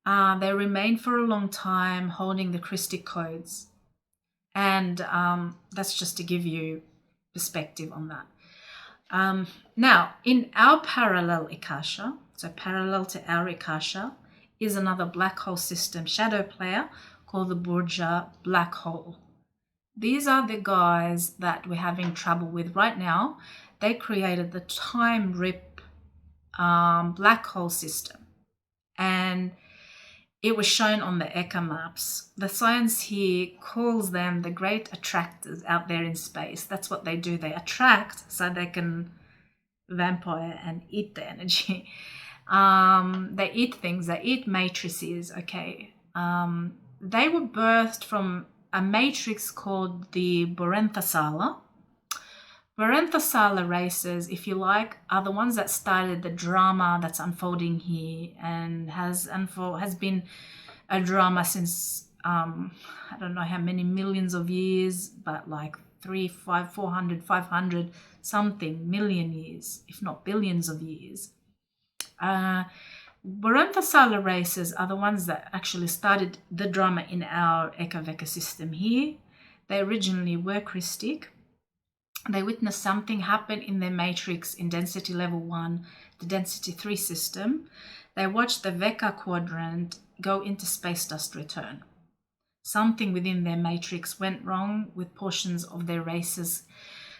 [SPEAKER 4] They remain for a long time holding the Christic codes. And that's just to give you perspective on that. Now, in our parallel Akasha, so parallel to our Akasha, is another black hole system shadow player called the Borgia black hole. These are the guys that we're having trouble with right now. They created the time rip black hole system, and it was shown on the Ecka maps. The science here calls them the great attractors out there in space. That's what they do. They attract so they can vampire and eat the energy. They eat things. They eat matrices. Okay. They were birthed from a matrix called the Borenthasala. Borenthasala races, if you like, are the ones that started the drama that's unfolding here and has been a drama since I don't know how many millions of years, but like 400, 500 something million years, if not billions of years. Borenthasala races are the ones that actually started the drama in our Ecka system here. They originally were Christic. They witnessed something happen in their matrix in density level 1, the density 3 system. They watched the Veca quadrant go into space dust return. Something within their matrix went wrong with portions of their races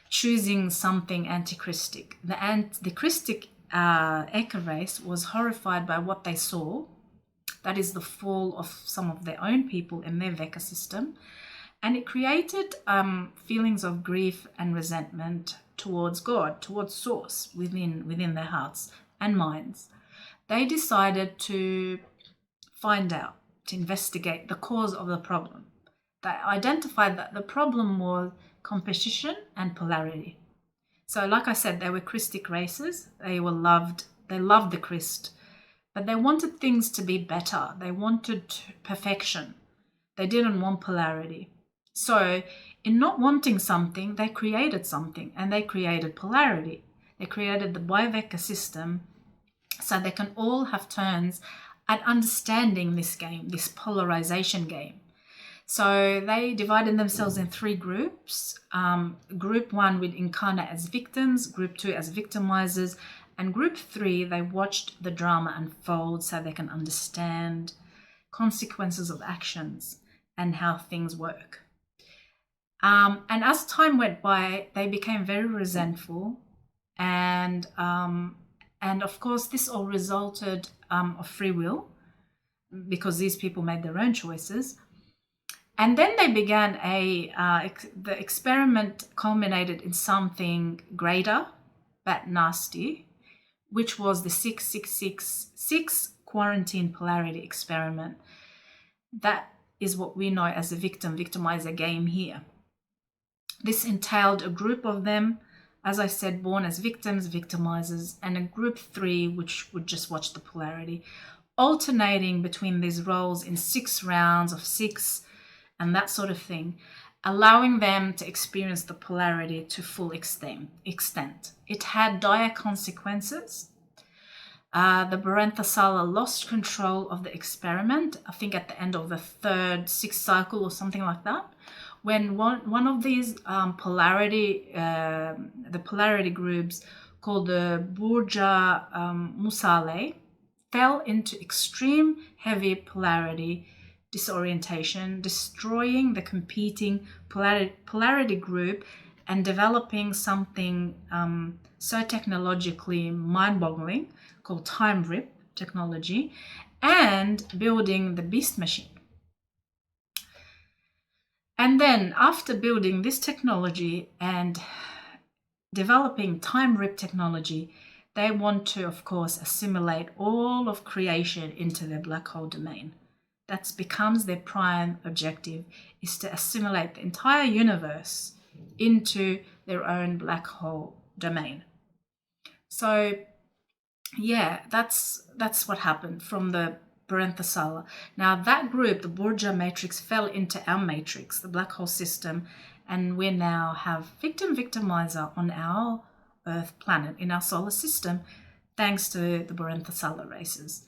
[SPEAKER 4] choosing something anti-Christic. The Christic Ecka race was horrified by what they saw. That is the fall of some of their own people in their Veca system. And it created feelings of grief and resentment towards God, towards Source within their hearts and minds. They decided to find out, to investigate the cause of the problem. They identified that the problem was competition and polarity. So like I said, they were Christic races. They loved the Christ, but they wanted things to be better. They wanted perfection. They didn't want polarity. So in not wanting something, they created something, and they created polarity. They created the Bio-regensis system so they can all have turns at understanding this game, this polarization game. So they divided themselves in 3 groups. Group 1 would incarnate as victims, Group 2 as victimizers, and Group 3, they watched the drama unfold so they can understand consequences of actions and how things work. And as time went by, they became very resentful, and of course this all resulted of free will, because these people made their own choices. And then they began the experiment culminated in something greater but nasty, which was the 6 quarantine polarity experiment. That is what we know as a victim-victimizer game here. This entailed a group of them, as I said, born as victims, victimizers, and a group 3 which would just watch the polarity, alternating between these roles in 6 rounds of 6 and that sort of thing, allowing them to experience the polarity to full extent. It had dire consequences. The Borenthasala lost control of the experiment, I think at the end of the 3rd 6th cycle or something like that, when one of these polarity groups called the Burja Musale fell into extreme heavy polarity disorientation, destroying the competing polarity group and developing something so technologically mind-boggling called time rip technology, and building the beast machine. And then after building this technology and developing time rip technology, they want to, of course, assimilate all of creation into their black hole domain. That becomes their prime objective, is to assimilate the entire universe into their own black hole domain. So yeah, that's what happened from the Borenthasala. Now that group, the Borgia matrix, fell into our matrix, the black hole system, and we now have victim-victimizer on our Earth planet, in our solar system, thanks to the Borenthasala races.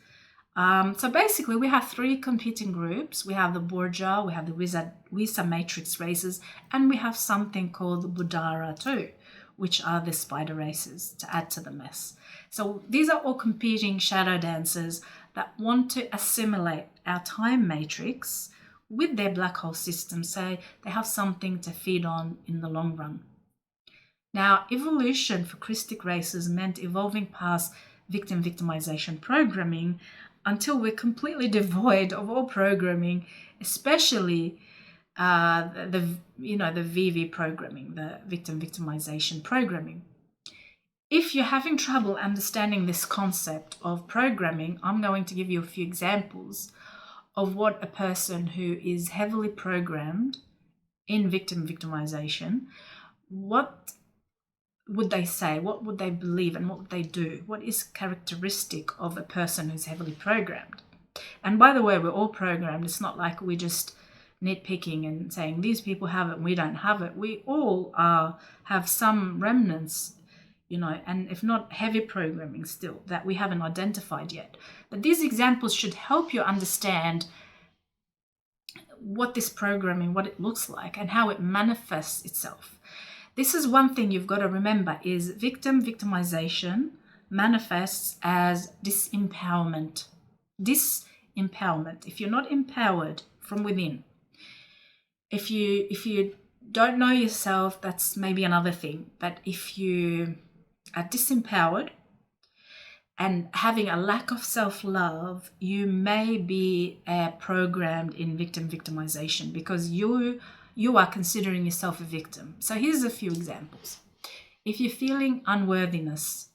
[SPEAKER 4] So basically we have 3 competing groups. We have the Borgia, we have the Wisa matrix races, and we have something called the Budara too, which are the spider races, to add to the mess. So these are all competing shadow dancers that want to assimilate our time matrix with their black hole system, so they have something to feed on in the long run. Now, evolution for Christic races meant evolving past victimization programming until we're completely devoid of all programming, especially the VV programming, the victimization programming. If you're having trouble understanding this concept of programming, I'm going to give you a few examples of what a person who is heavily programmed in victimization, what would they say, what would they believe, and what would they do? What is characteristic of a person who's heavily programmed? And by the way, we're all programmed. It's not like we're just nitpicking and saying these people have it and we don't have it. We all have some remnants, and if not heavy programming still that we haven't identified yet. But these examples should help you understand what this programming, what it looks like and how it manifests itself. This is one thing you've got to remember is victimization manifests as disempowerment. Disempowerment. If you're not empowered from within, if you don't know yourself, that's maybe another thing. But if you are disempowered and having a lack of self-love, you may be programmed in victimization because you are considering yourself a victim. So here's a few examples. If you're feeling unworthiness,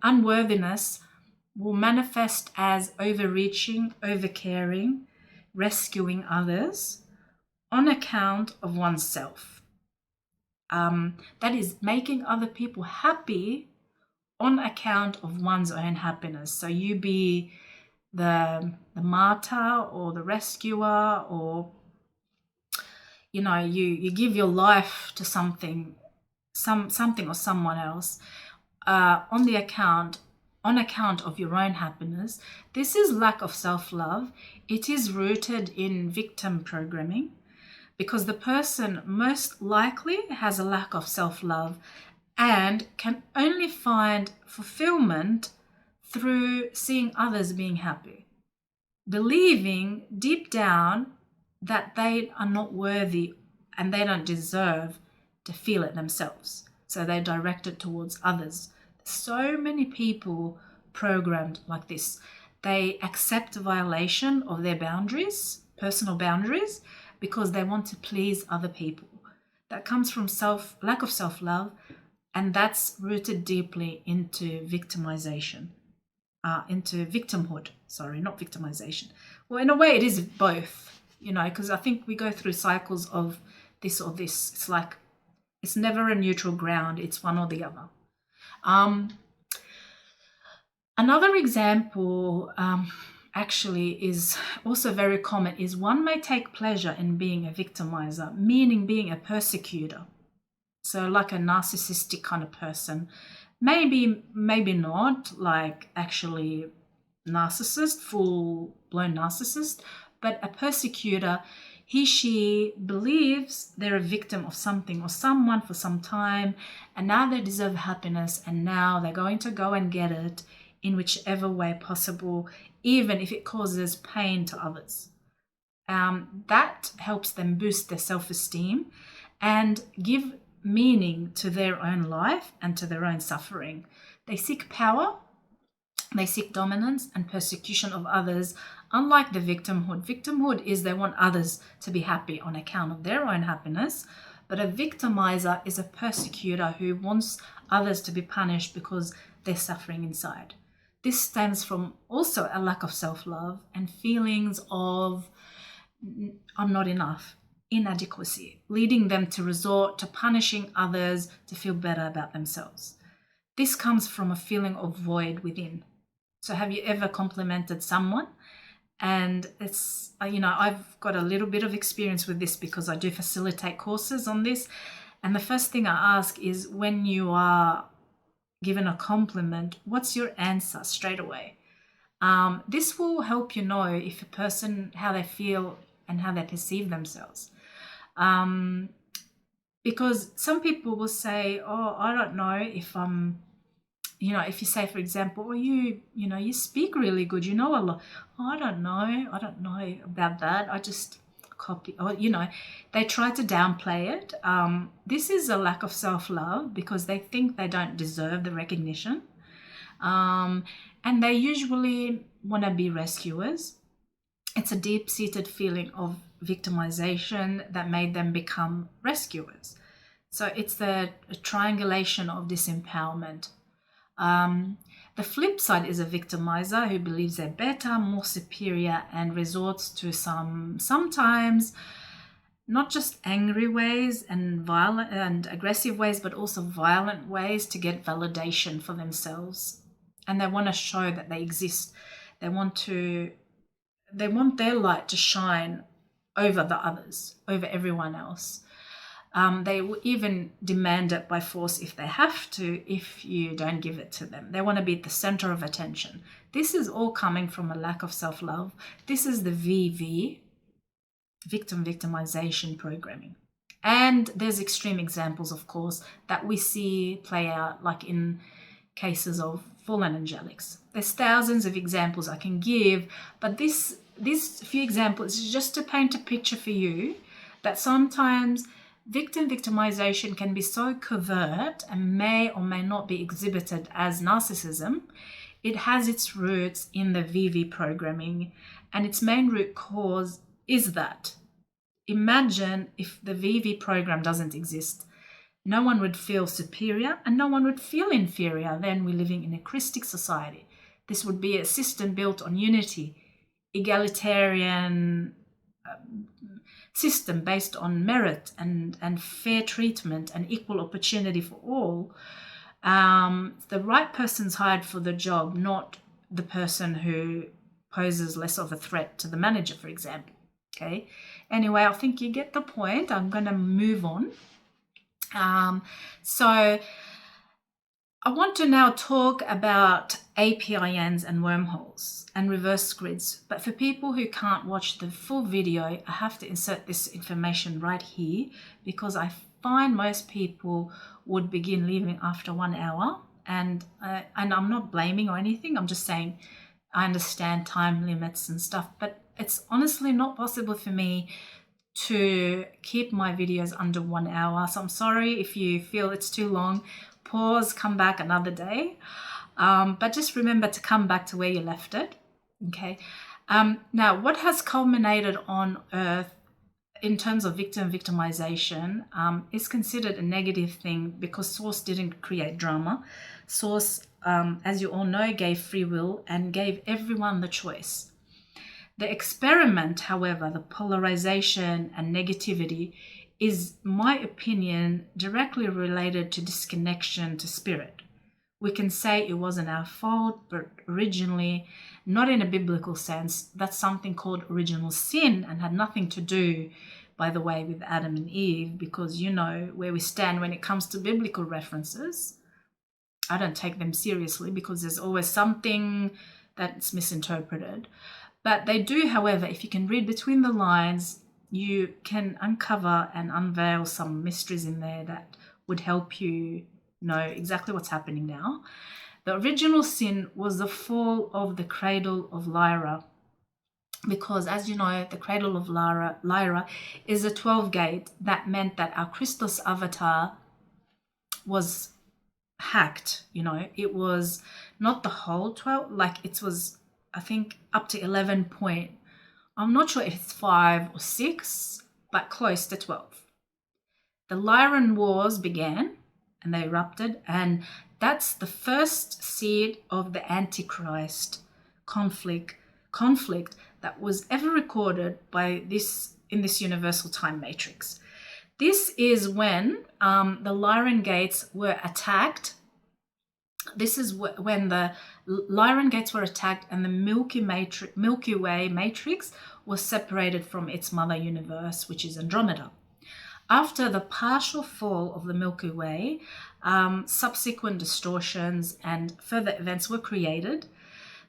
[SPEAKER 4] unworthiness will manifest as overreaching, overcaring, rescuing others on account of oneself. That is making other people happy on account of one's own happiness. So you be the martyr or the rescuer, or you give your life to something or someone else on account of your own happiness. This is lack of self-love. It is rooted in victim programming because the person most likely has a lack of self-love and can only find fulfillment through seeing others being happy, believing deep down that they are not worthy and they don't deserve to feel it themselves. So they direct it towards others. So many people programmed like this. They accept a violation of their boundaries, personal boundaries, because they want to please other people. That comes from lack of self-love, and that's rooted deeply into victimization, into victimhood. Sorry, not victimization. Well, in a way, it is both, because I think we go through cycles of this or this. It's like it's never a neutral ground. It's one or the other. Another example actually is also very common is one may take pleasure in being a victimizer, meaning being a persecutor. So like a narcissistic kind of person, maybe not like actually narcissist, full-blown narcissist, but a persecutor. She believes they're a victim of something or someone for some time, and now they deserve happiness, and now they're going to go and get it in whichever way possible, even if it causes pain to others. That helps them boost their self-esteem and give meaning to their own life and to their own suffering. They seek power, they seek dominance and persecution of others, unlike the victimhood. Victimhood is they want others to be happy on account of their own happiness, but a victimizer is a persecutor who wants others to be punished because they're suffering inside. This stems from also a lack of self-love and feelings of I'm not enough, inadequacy, leading them to resort to punishing others to feel better about themselves. This comes from a feeling of void within. So have you ever complimented someone? And it's, I've got a little bit of experience with this because I do facilitate courses on this. And the first thing I ask is when you are given a compliment, what's your answer straight away? This will help you know if a person, how they feel and how they perceive themselves. Because some people will say, oh, I don't know if I'm you know, if you say, for example, well, you know, you speak really good, you know a lot. Oh, I don't know about that. I just copy, or, you know, they try to downplay it. This is a lack of self-love because they think they don't deserve the recognition. And they usually want to be rescuers. It's a deep-seated feeling of victimization that made them become rescuers. So it's the triangulation of disempowerment. The flip side is a victimizer who believes they're better, more superior, and resorts to sometimes not just angry ways and violent and aggressive ways, but also violent ways to get validation for themselves. And they want to show that they exist. They want their light to shine over the others, over everyone else. They will even demand it by force if they have to, if you don't give it to them. They want to be at the center of attention. This is all coming from a lack of self-love. This is the VV, victimization programming. And there's extreme examples, of course, that we see play out, like in cases of fallen angelics. There's thousands of examples I can give, but this few examples is just to paint a picture for you that sometimes victimization can be so covert and may or may not be exhibited as narcissism. It has its roots in the VV programming, and its main root cause is that. Imagine if the VV program doesn't exist. No one would feel superior and no one would feel inferior. Then we're living in a Christic society. This would be a system built on unity, egalitarian system based on merit and fair treatment and equal opportunity for all. The right person's hired for the job, not the person who poses less of a threat to the manager, for example. Okay. Anyway, I think you get the point. I'm going to move on. So I want to now talk about APINs and wormholes and reverse grids. But for people who can't watch the full video, I have to insert this information right here because I find most people would begin leaving after 1 hour. And I'm not blaming or anything. I'm just saying I understand time limits and stuff, but it's honestly not possible for me to keep my videos under 1 hour. So I'm sorry if you feel it's too long. Pause, come back another day. But just remember to come back to where you left it. Okay. Now, what has culminated on Earth in terms of victimization is considered a negative thing because Source didn't create drama. Source, as you all know, gave free will and gave everyone the choice. The experiment, however, the polarization and negativity, is, my opinion, directly related to disconnection to spirit. We can say it wasn't our fault, but originally, not in a biblical sense, that's something called original sin and had nothing to do, by the way, with Adam and Eve, because you know where we stand when it comes to biblical references. I don't take them seriously because there's always something that's misinterpreted. But they do, however, if you can read between the lines, you can uncover and unveil some mysteries in there that would help you know exactly what's happening now. The original sin was the fall of the cradle of Lyra, because as you know, the cradle of Lyra is a 12 gate. That meant that our Christos avatar was hacked. You know, it was not the whole 12, like it was, I think, up to 11 point. I'm not sure if it's 5 or 6, but close to 12. The Lyran Wars began and they erupted, and that's the first seed of the Antichrist conflict that was ever recorded in this universal time matrix. This is when the Lyran gates were attacked. This is when the Lyran gates were attacked and the Milky Way matrix was separated from its mother universe, which is Andromeda. After the partial fall of the Milky Way, subsequent distortions and further events were created,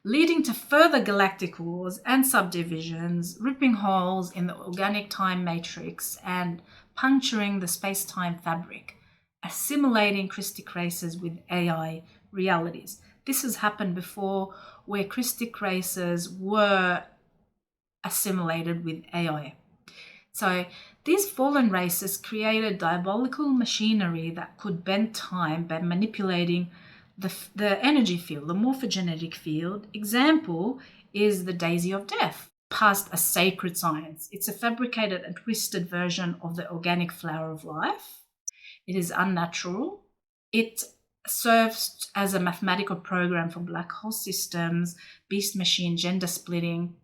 [SPEAKER 4] leading to further galactic wars and subdivisions, ripping holes in the organic time matrix and puncturing the space-time fabric, assimilating Christic races with AI realities. This has happened before, where Christic races were assimilated with AI. So these fallen races created diabolical machinery that could bend time by manipulating the energy field, the morphogenetic field. Example is the Daisy of Death, past a sacred science. It's a fabricated and twisted version of the organic flower of life. It is unnatural. It serves as a mathematical program for black hole systems, beast machine, gender splitting,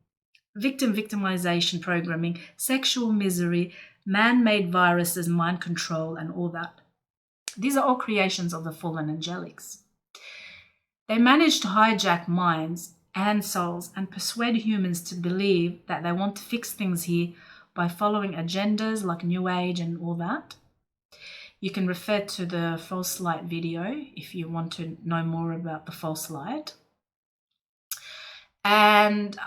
[SPEAKER 4] victimization programming, sexual misery, man-made viruses, mind control, and all that. These are all creations of the fallen angelics. They manage to hijack minds and souls and persuade humans to believe that they want to fix things here by following agendas like New Age and all that. You can refer to the false light video if you want to know more about the false light. And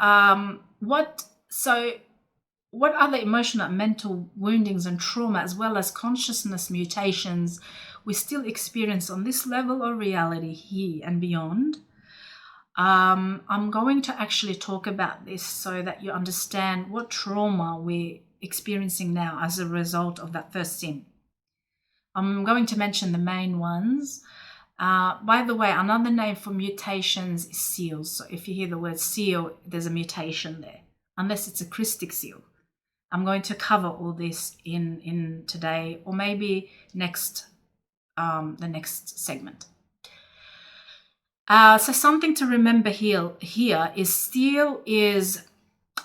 [SPEAKER 4] what other emotional and mental woundings and trauma, as well as consciousness mutations, we still experience on this level of reality here and beyond? I'm going to actually talk about this so that you understand what trauma we're experiencing now as a result of that first sin. I'm going to mention the main ones. By the way, another name for mutations is seals. So if you hear the word seal, there's a mutation there, unless it's a Christic seal. I'm going to cover all this in today, or maybe the next segment. So something to remember here is steel is,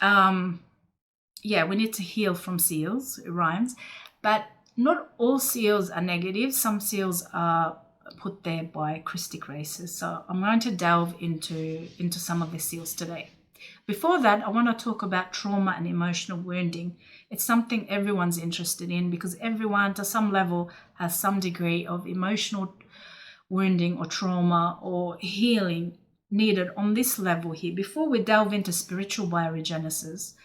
[SPEAKER 4] we need to heal from seals, it rhymes, but not all seals are negative. Some seals are put there by Christic races. So I'm going to delve into some of the seals today. Before that, I want to talk about trauma and emotional wounding. It's something everyone's interested in because everyone to some level has some degree of emotional wounding or trauma or healing needed on this level here. Before we delve into spiritual bio-regensis,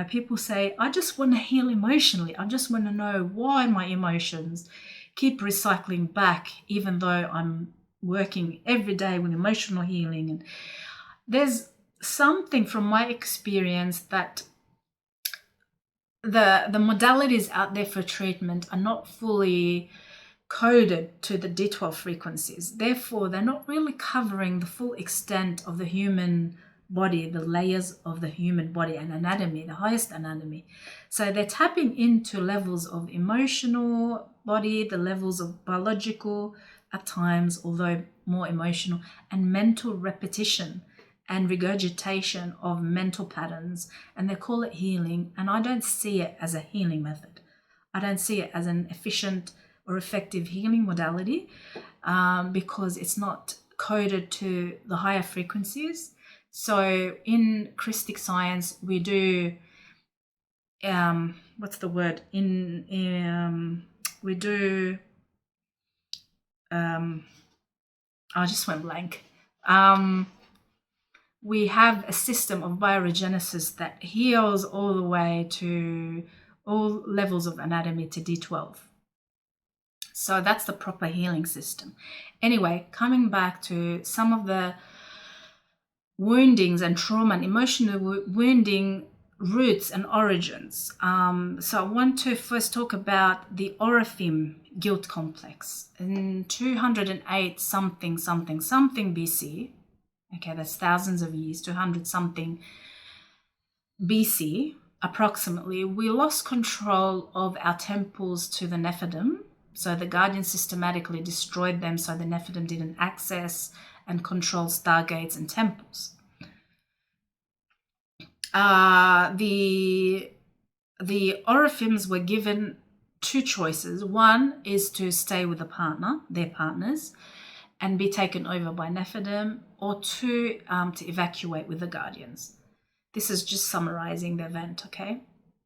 [SPEAKER 4] people say, I just want to heal emotionally. I just want to know why my emotions keep recycling back, even though I'm working every day with emotional healing. And there's something from my experience that the modalities out there for treatment are not fully coded to the D12 frequencies. Therefore, they're not really covering the full extent of the human body, the layers of the human body and anatomy, the highest anatomy. So they're tapping into levels of emotional body, the levels of biological at times, although more emotional, and mental repetition and regurgitation of mental patterns. And they call it healing. And I don't see it as a healing method. I don't see it as an efficient or effective healing modality because it's not coded to the higher frequencies. So in Christic science, we do, we do, I just went blank. We have a system of bio-regensis that heals all the way to all levels of anatomy to D12. So that's the proper healing system. Anyway, coming back to some of the woundings and trauma and emotional wounding roots and origins. So I want to first talk about the Orifim guilt complex. In 208 something BC, okay, that's thousands of years, 200 something BC, approximately, we lost control of our temples to the Nephilim. So the Guardians systematically destroyed them so the Nephilim didn't access and control stargates and temples. The Orifims were given two choices. One is to stay with their partners, and be taken over by Nephilim, or two, to evacuate with the Guardians. This is just summarizing the event, okay?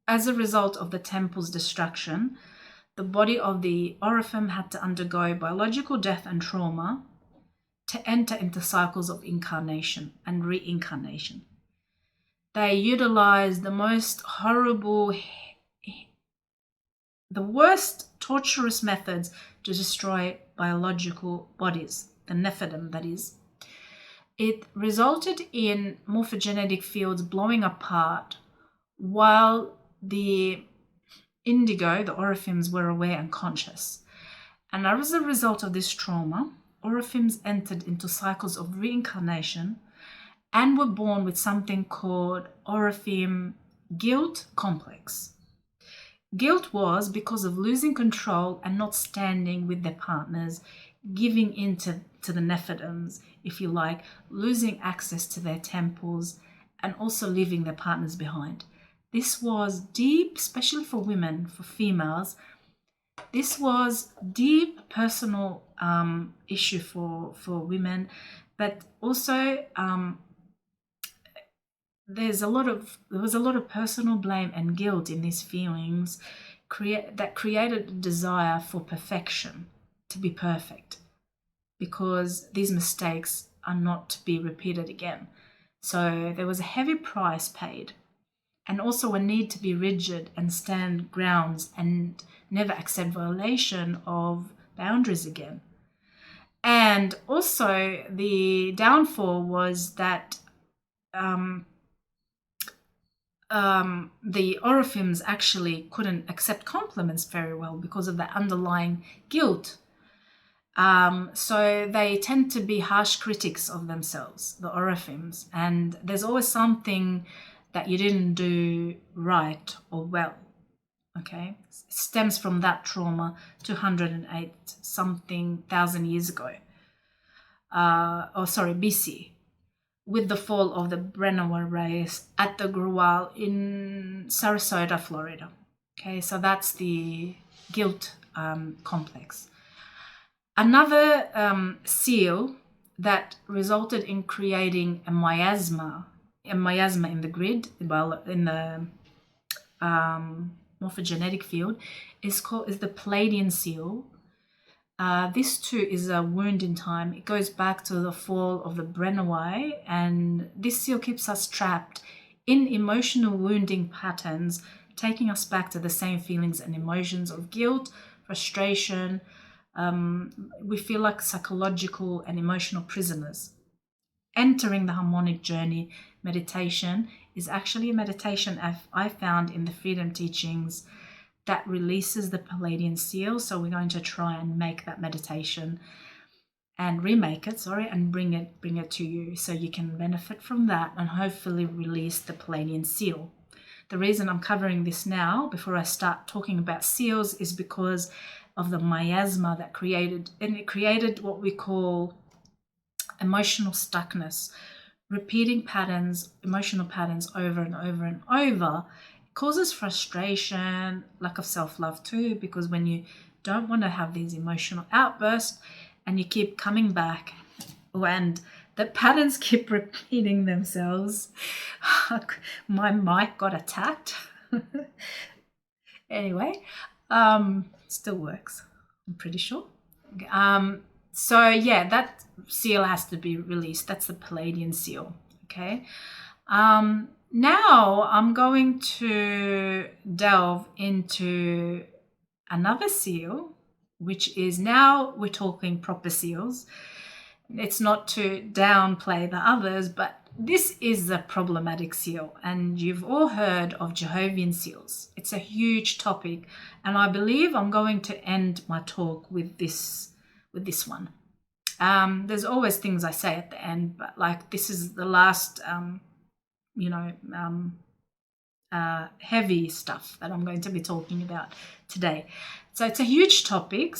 [SPEAKER 4] As a result of the temple's destruction, the body of the Orifim had to undergo biological death and trauma to enter into cycles of incarnation and reincarnation. They utilized the most horrible, the worst torturous methods to destroy biological bodies. the Nephilim that is, it resulted in morphogenetic fields blowing apart while the indigo, the Oriphims, were aware and conscious. And as a result of this trauma, Oriphims entered into cycles of reincarnation and were born with something called Orifim guilt complex. Guilt was because of losing control and not standing with their partners, giving in to the Nephilims, if you like, losing access to their temples and also leaving their partners behind. This was deep, especially for women, for females. This was deep personal issue for women, but also there was a lot of personal blame and guilt in these feelings that created a desire for perfection, to be perfect, because these mistakes are not to be repeated again. So there was a heavy price paid, and also a need to be rigid and stand grounds and never accept violation of boundaries again. And also the downfall was that the Oriphims actually couldn't accept compliments very well because of the underlying guilt. So they tend to be harsh critics of themselves, the Oriphims, and there's always something that you didn't do right or well. Okay, it stems from that trauma 208 something thousand years ago. BC, with the fall of the Brennewa race at the Grual in Sarasota, Florida. Okay, so that's the guilt complex. Another seal that resulted in creating a miasma in the grid, well, in the morphogenetic field, is the Palladian seal. This too is a wound in time. It goes back to the fall of the Brennewa, and this seal keeps us trapped in emotional wounding patterns, taking us back to the same feelings and emotions of guilt, frustration. We feel like psychological and emotional prisoners. Entering the harmonic journey meditation is actually a meditation I found in the Freedom Teachings that releases the Palladian seal. So we're going to try and make that meditation and bring it to you so you can benefit from that and hopefully release the Palladian seal. The reason I'm covering this now before I start talking about seals is because of the miasma that it created what we call emotional stuckness, repeating patterns, emotional patterns over and over and over. It causes frustration, lack of self-love too, because when you don't want to have these emotional outbursts and you keep coming back and the patterns keep repeating themselves. My mic got attacked. Anyway, still works, I'm pretty sure. So yeah, that seal has to be released. That's the Palladian seal. Okay. Now I'm going to delve into another seal, which is, now we're talking proper seals. It's not to downplay the others, but this is the problematic seal, and you've all heard of Jehovah's seals. It's a huge topic, and I believe I'm going to end my talk with this one. There's always things I say at the end, but like this is the last, heavy stuff that I'm going to be talking about today. So it's a huge topic,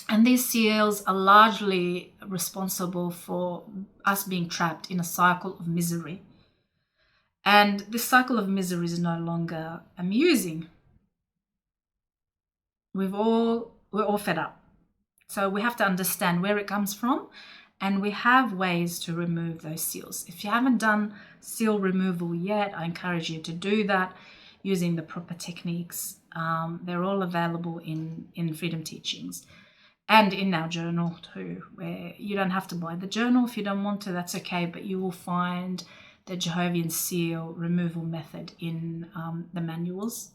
[SPEAKER 4] and these seals are largely responsible for us being trapped in a cycle of misery. And this cycle of misery is no longer amusing. We're all fed up. So we have to understand where it comes from, and we have ways to remove those seals. If you haven't done seal removal yet, I encourage you to do that using the proper techniques. They're all available in Freedom Teachings and in our journal too, where you don't have to buy the journal if you don't want to, that's okay, but you will find the Jehovah's seal removal method in the manuals.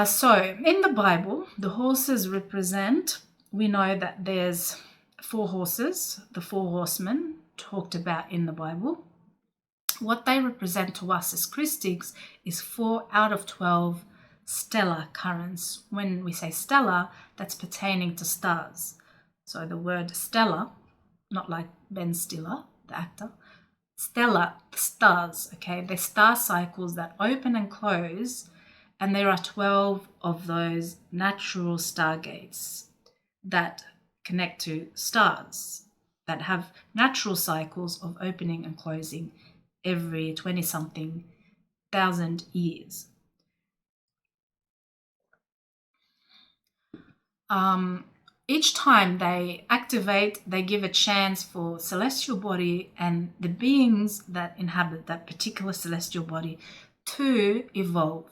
[SPEAKER 4] So in the Bible, the horses represent, we know that there's 4 horses, the 4 horsemen talked about in the Bible. What they represent to us as Christians is 4 out of 12 stellar currents. When we say stellar, that's pertaining to stars. So the word stellar, not like Ben Stiller, the actor, stellar, stars, okay? They're star cycles that open and close, and there are 12 of those natural stargates that connect to stars that have natural cycles of opening and closing every 20-something thousand years. Each time they activate, they give a chance for celestial body and the beings that inhabit that particular celestial body to evolve.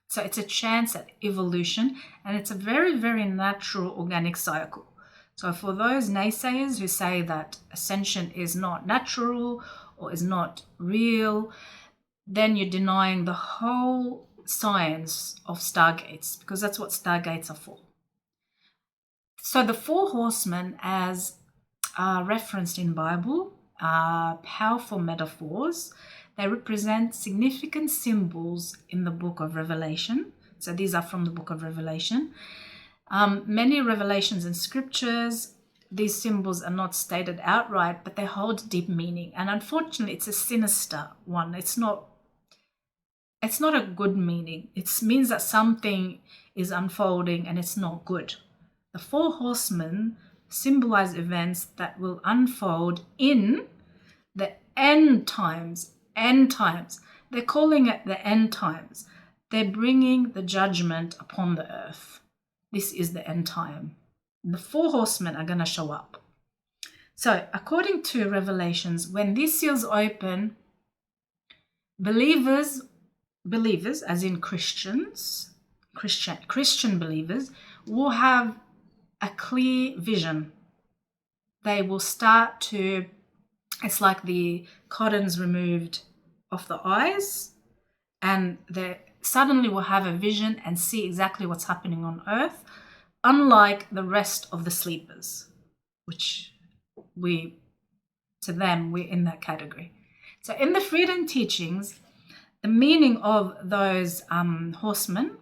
[SPEAKER 4] So it's a chance at evolution, and it's a very, very natural organic cycle. So for those naysayers who say that ascension is not natural or is not real, then you're denying the whole science of stargates, because that's what stargates are for. So the 4 horsemen, as referenced in Bible, are powerful metaphors. They represent significant symbols in the book of Revelation. So these are from the book of Revelation. Many revelations in scriptures, these symbols are not stated outright, but they hold deep meaning. And unfortunately, it's a sinister one. It's not a good meaning. It means that something is unfolding and it's not good. The 4 horsemen symbolize events that will unfold in the end times. End times. They're calling it the end times. They're bringing the judgment upon the earth. This is the end time. The 4 horsemen are going to show up. So, according to Revelations, when these seals open, believers, as in Christians, Christian believers, will have a clear vision. They will start to, it's like the cotton's removed off the eyes, and they suddenly will have a vision and see exactly what's happening on earth, unlike the rest of the sleepers, which we're in that category. So in the freedom teachings, the meaning of those horsemen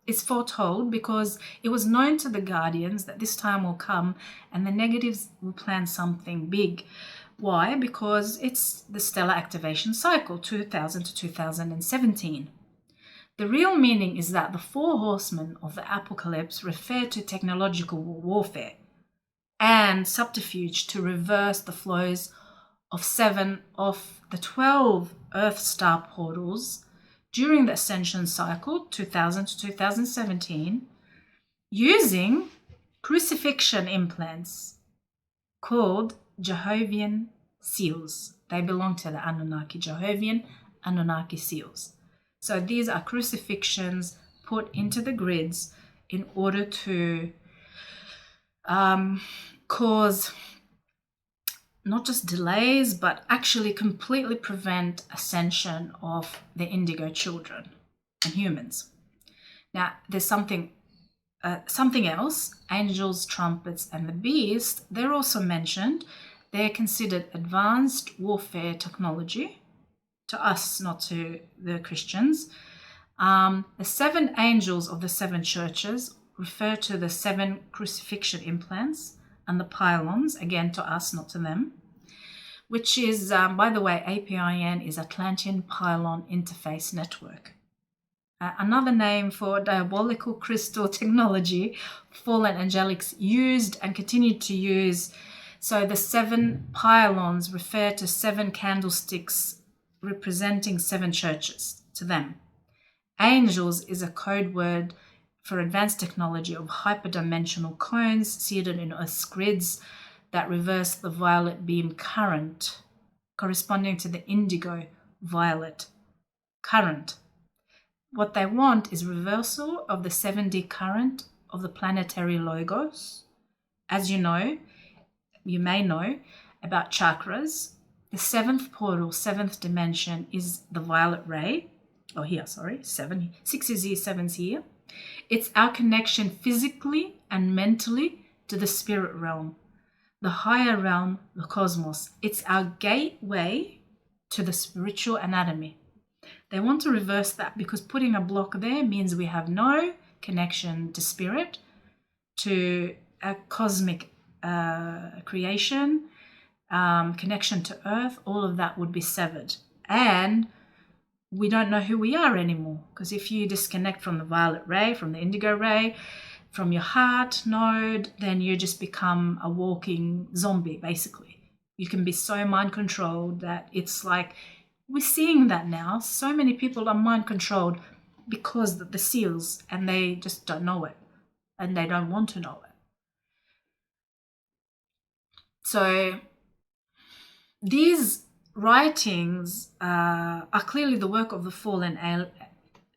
[SPEAKER 4] is foretold because it was known to the guardians that this time will come and the negatives will plan something big. Why? Because it's the stellar activation cycle, 2000 to 2017. The real meaning is that the 4 horsemen of the apocalypse refer to technological warfare and subterfuge to reverse the flows of 7 of the 12 Earth star portals during the ascension cycle, 2000 to 2017, using crucifixion implants called Jehovah's seals. They belong to the Anunnaki, Jehovah's Anunnaki seals. So these are crucifixions put into the grids in order to cause not just delays, but actually completely prevent ascension of the indigo children and humans. Now, there's something else. Angels, trumpets, and the beast, they're also mentioned. They're considered advanced warfare technology to us, not to the Christians. The 7 angels of the 7 churches refer to the 7 crucifixion implants and the pylons, again to us, not to them, which is, by the way, APIN is Atlantean Pilon Interface Network. Another name for diabolical crystal technology fallen angelics used and continue to use. So the 7 pylons refer to 7 candlesticks representing 7 churches to them. Angels is a code word for advanced technology of hyperdimensional cones seated in Earth's grids that reverse the violet beam current, corresponding to the indigo violet current. What they want is reversal of the 7D current of the planetary logos. As you may know about chakras, the 7th portal, 7th dimension is the violet ray. 6 is here, 7's here. It's our connection physically and mentally to the spirit realm, the higher realm, the cosmos. It's our gateway to the spiritual anatomy. They want to reverse that because putting a block there means we have no connection to spirit, to a cosmic creation, connection to earth. All of that would be severed. And we don't know who we are anymore, because if you disconnect from the violet ray, from the indigo ray, from your heart node, then you just become a walking zombie, basically. You can be so mind controlled that it's like, we're seeing that now. So many people are mind controlled because of the seals, and they just don't know it, and they don't want to know it. So these writings are clearly the work of the fallen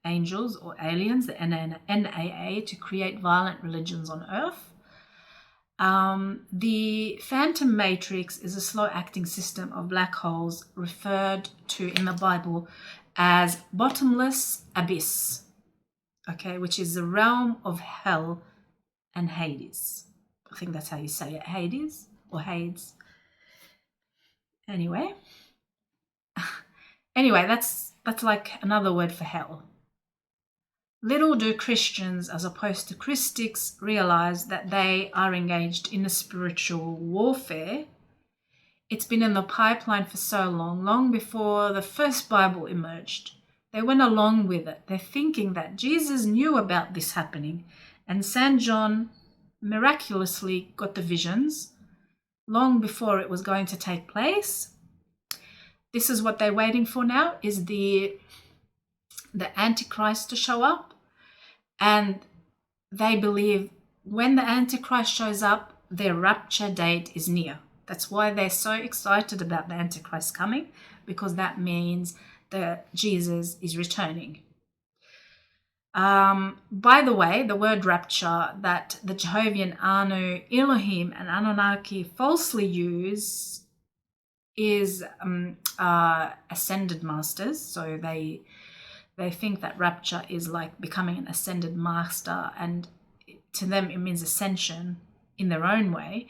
[SPEAKER 4] angels or aliens, the NAA, to create violent religions on Earth. The Phantom Matrix is a slow-acting system of black holes referred to in the Bible as bottomless abyss, okay, which is the realm of hell and Hades. I think that's how you say it, Hades or Hades. Anyway, that's like another word for hell. Little do Christians, as opposed to Christics, realize that they are engaged in a spiritual warfare. It's been in the pipeline for so long before the first Bible emerged. They went along with it. They're thinking that Jesus knew about this happening, and St. John miraculously got the visions long before it was going to take place. This is what they're waiting for now, is the Antichrist to show up. And they believe when the Antichrist shows up, their rapture date is near. That's why they're so excited about the Antichrist coming, because that means that Jesus is returning. By the way, the word rapture that the Jehovah's Anu, Elohim, and Anunnaki falsely use is ascended masters. So they think that rapture is like becoming an ascended master, and to them it means ascension in their own way.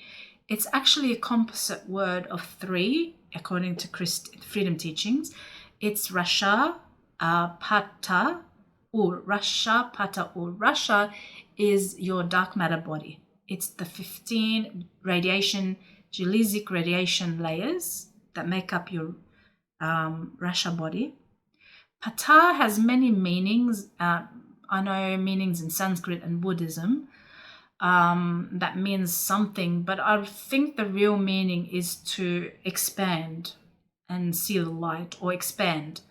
[SPEAKER 4] It's actually a composite word of three, according to freedom teachings. It's Rasha, Pata, Ur. Rasha, Pata, Ur. Rasha is your dark matter body. It's the 15 Jalizic radiation layers that make up your Rasha body. Pata has many meanings. I know meanings in Sanskrit and Buddhism that means something, but I think the real meaning is to expand and see the light, or expand,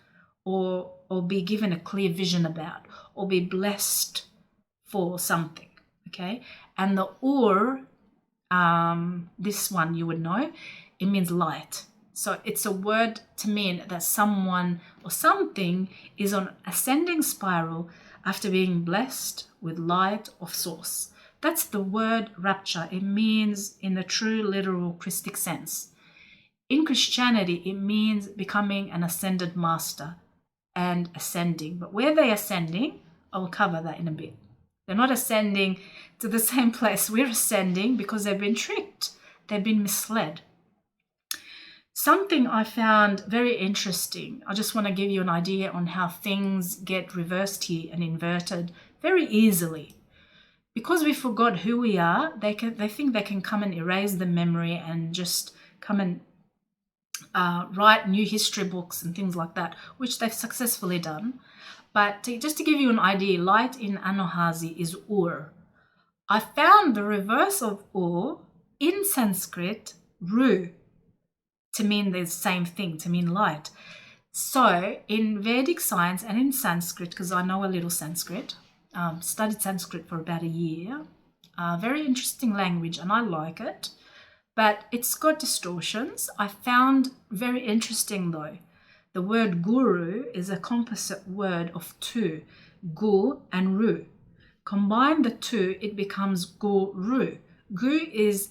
[SPEAKER 4] or be given a clear vision about, or be blessed for something, okay? And the Ur, this one you would know, it means light. So it's a word to mean that someone or something is on ascending spiral after being blessed with light of source. That's the word rapture. It means in the true literal Christic sense. In Christianity, it means becoming an ascended master and ascending. But where they're ascending, I'll cover that in a bit. They're not ascending to the same place we're ascending because they've been tricked. They've been misled. Something I found very interesting, I just want to give you an idea on how things get reversed here and inverted very easily. Because we forgot who we are, they think they can come and erase the memory and just come and write new history books and things like that, which they've successfully done. But just to give you an idea, light in Anuhazi is Ur. I found the reverse of Ur in Sanskrit, Ru, to mean the same thing, to mean light. So in Vedic science and in Sanskrit, because I know a little Sanskrit, studied Sanskrit for about a year, very interesting language and I like it, but it's got distortions. I found very interesting though, the word guru is a composite word of two, gu and ru. Combine the two, it becomes guru. Gu is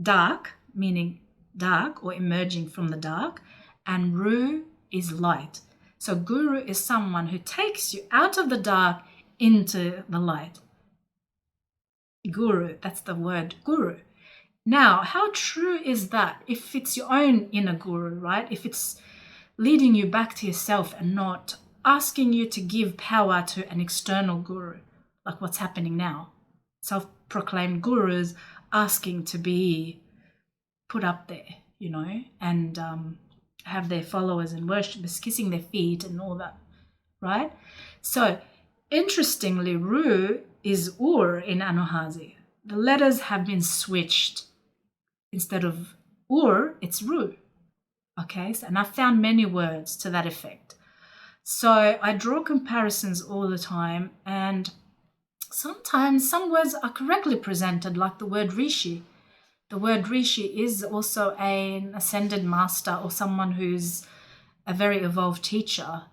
[SPEAKER 4] dark, meaning dark or emerging from the dark, and ru is light. So guru is someone who takes you out of the dark into the light. Guru, that's the word guru. Now, how true is that if it's your own inner guru, right? If it's leading you back to yourself and not asking you to give power to an external guru, like what's happening now. Self-proclaimed gurus asking to be put up there, you know, and have their followers and worshippers kissing their feet and all that, right? So, interestingly, Ru is Ur in Anuhazi. The letters have been switched. Instead of Ur, it's Ru. Okay, and I've found many words to that effect. So I draw comparisons all the time, and sometimes some words are correctly presented, like the word Rishi. The word Rishi is also an ascended master or someone who's a very evolved teacher.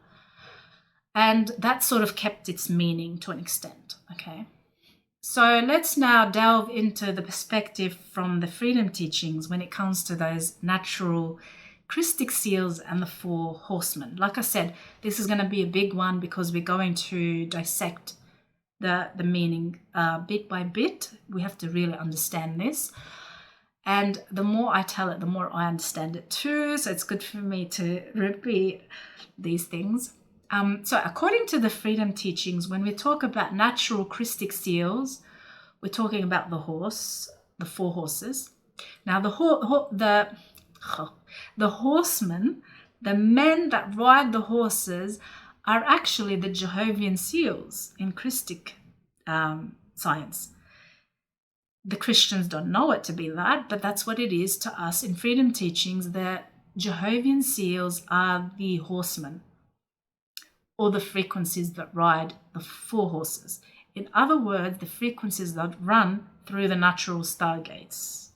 [SPEAKER 4] And that sort of kept its meaning to an extent, okay? So let's now delve into the perspective from the freedom teachings when it comes to those natural Christic seals and the 4 horsemen. Like I said, this is going to be a big one because we're going to dissect the meaning bit by bit. We have to really understand this. And the more I tell it, the more I understand it too. So it's good for me to repeat these things. So according to the freedom teachings, when we talk about natural Christic seals, we're talking about the horse, the 4 horses. Now the horsemen, the men that ride the horses, are actually the Jehovah's seals in Christic science. The Christians don't know it to be that, but that's what it is to us in freedom teachings. The Jehovah's seals are the horsemen, or the frequencies that ride the 4 horses. In other words, the frequencies that run through the natural stargates.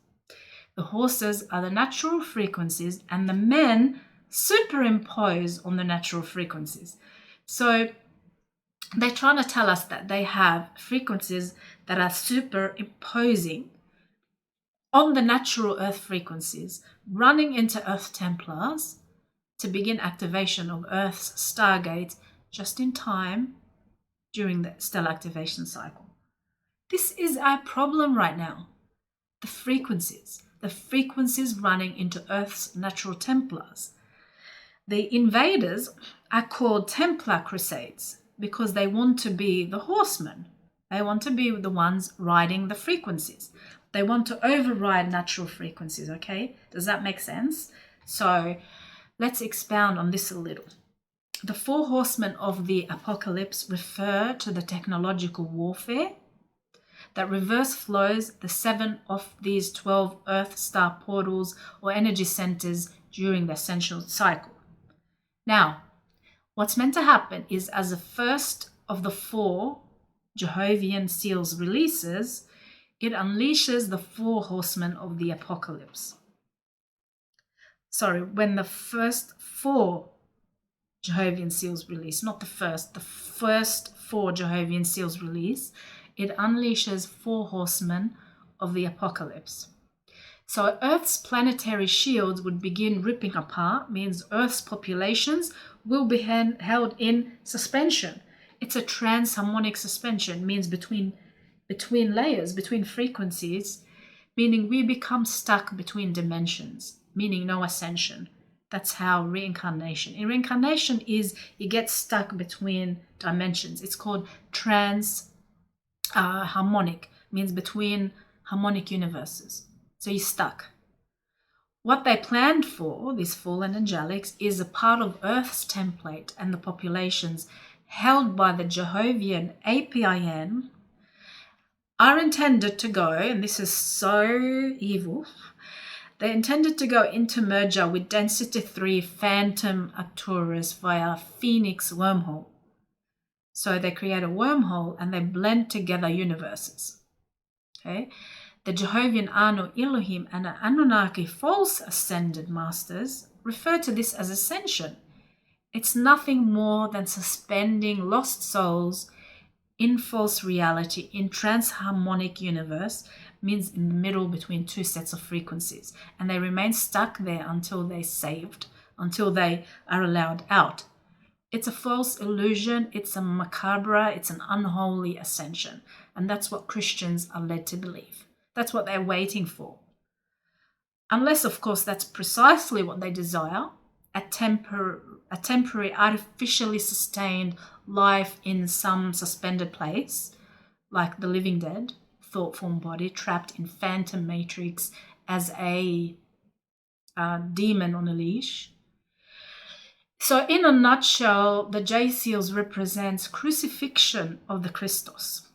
[SPEAKER 4] The horses are the natural frequencies, and the men superimpose on the natural frequencies. So they're trying to tell us that they have frequencies that are superimposing on the natural Earth frequencies, running into Earth Templars to begin activation of Earth's stargates just in time during the stellar activation cycle. This is our problem right now. The frequencies running into Earth's natural Templars. The invaders are called Templar Crusades because they want to be the horsemen. They want to be the ones riding the frequencies. They want to override natural frequencies, okay? Does that make sense? So let's expound on this a little. The 4 horsemen of the apocalypse refer to the technological warfare that reverse flows the 7 of these 12 Earth star portals or energy centers during the ascension cycle. Now, what's meant to happen is as the first of the 4 Jehovah's seals releases, it unleashes the 4 horsemen of the apocalypse. When the first 4 Jehovah's seals release, not the first 4 Jehovah's seals release, it unleashes 4 horsemen of the apocalypse. So Earth's planetary shields would begin ripping apart, means Earth's populations will be held in suspension. It's a transharmonic suspension, means between layers, between frequencies, meaning we become stuck between dimensions, meaning no ascension. That's how reincarnation. In reincarnation is you get stuck between dimensions. It's called harmonic, means between harmonic universes. So you're stuck. What they planned for, these fallen angelics, is a part of Earth's template, and the populations held by the Jehovah's APIN are intended to go, and this is so evil, they're intended to go into merger with density 3 phantom Arcturus via Phoenix wormhole. So they create a wormhole and they blend together universes. Okay? The Jehovah's Anu Elohim and the Anunnaki false ascended masters refer to this as ascension. It's nothing more than suspending lost souls in false reality in transharmonic universe, means in the middle between 2 sets of frequencies, and they remain stuck there until they're saved, until they are allowed out. It's a false illusion. It's a macabre. It's an unholy ascension. And that's what Christians are led to believe. That's what they're waiting for. Unless, of course, that's precisely what they desire, a temporary, artificially sustained life in some suspended place, like the living dead, thought form body, trapped in phantom matrix as a demon on a leash. So in a nutshell, the J seals represents crucifixion of the Christos.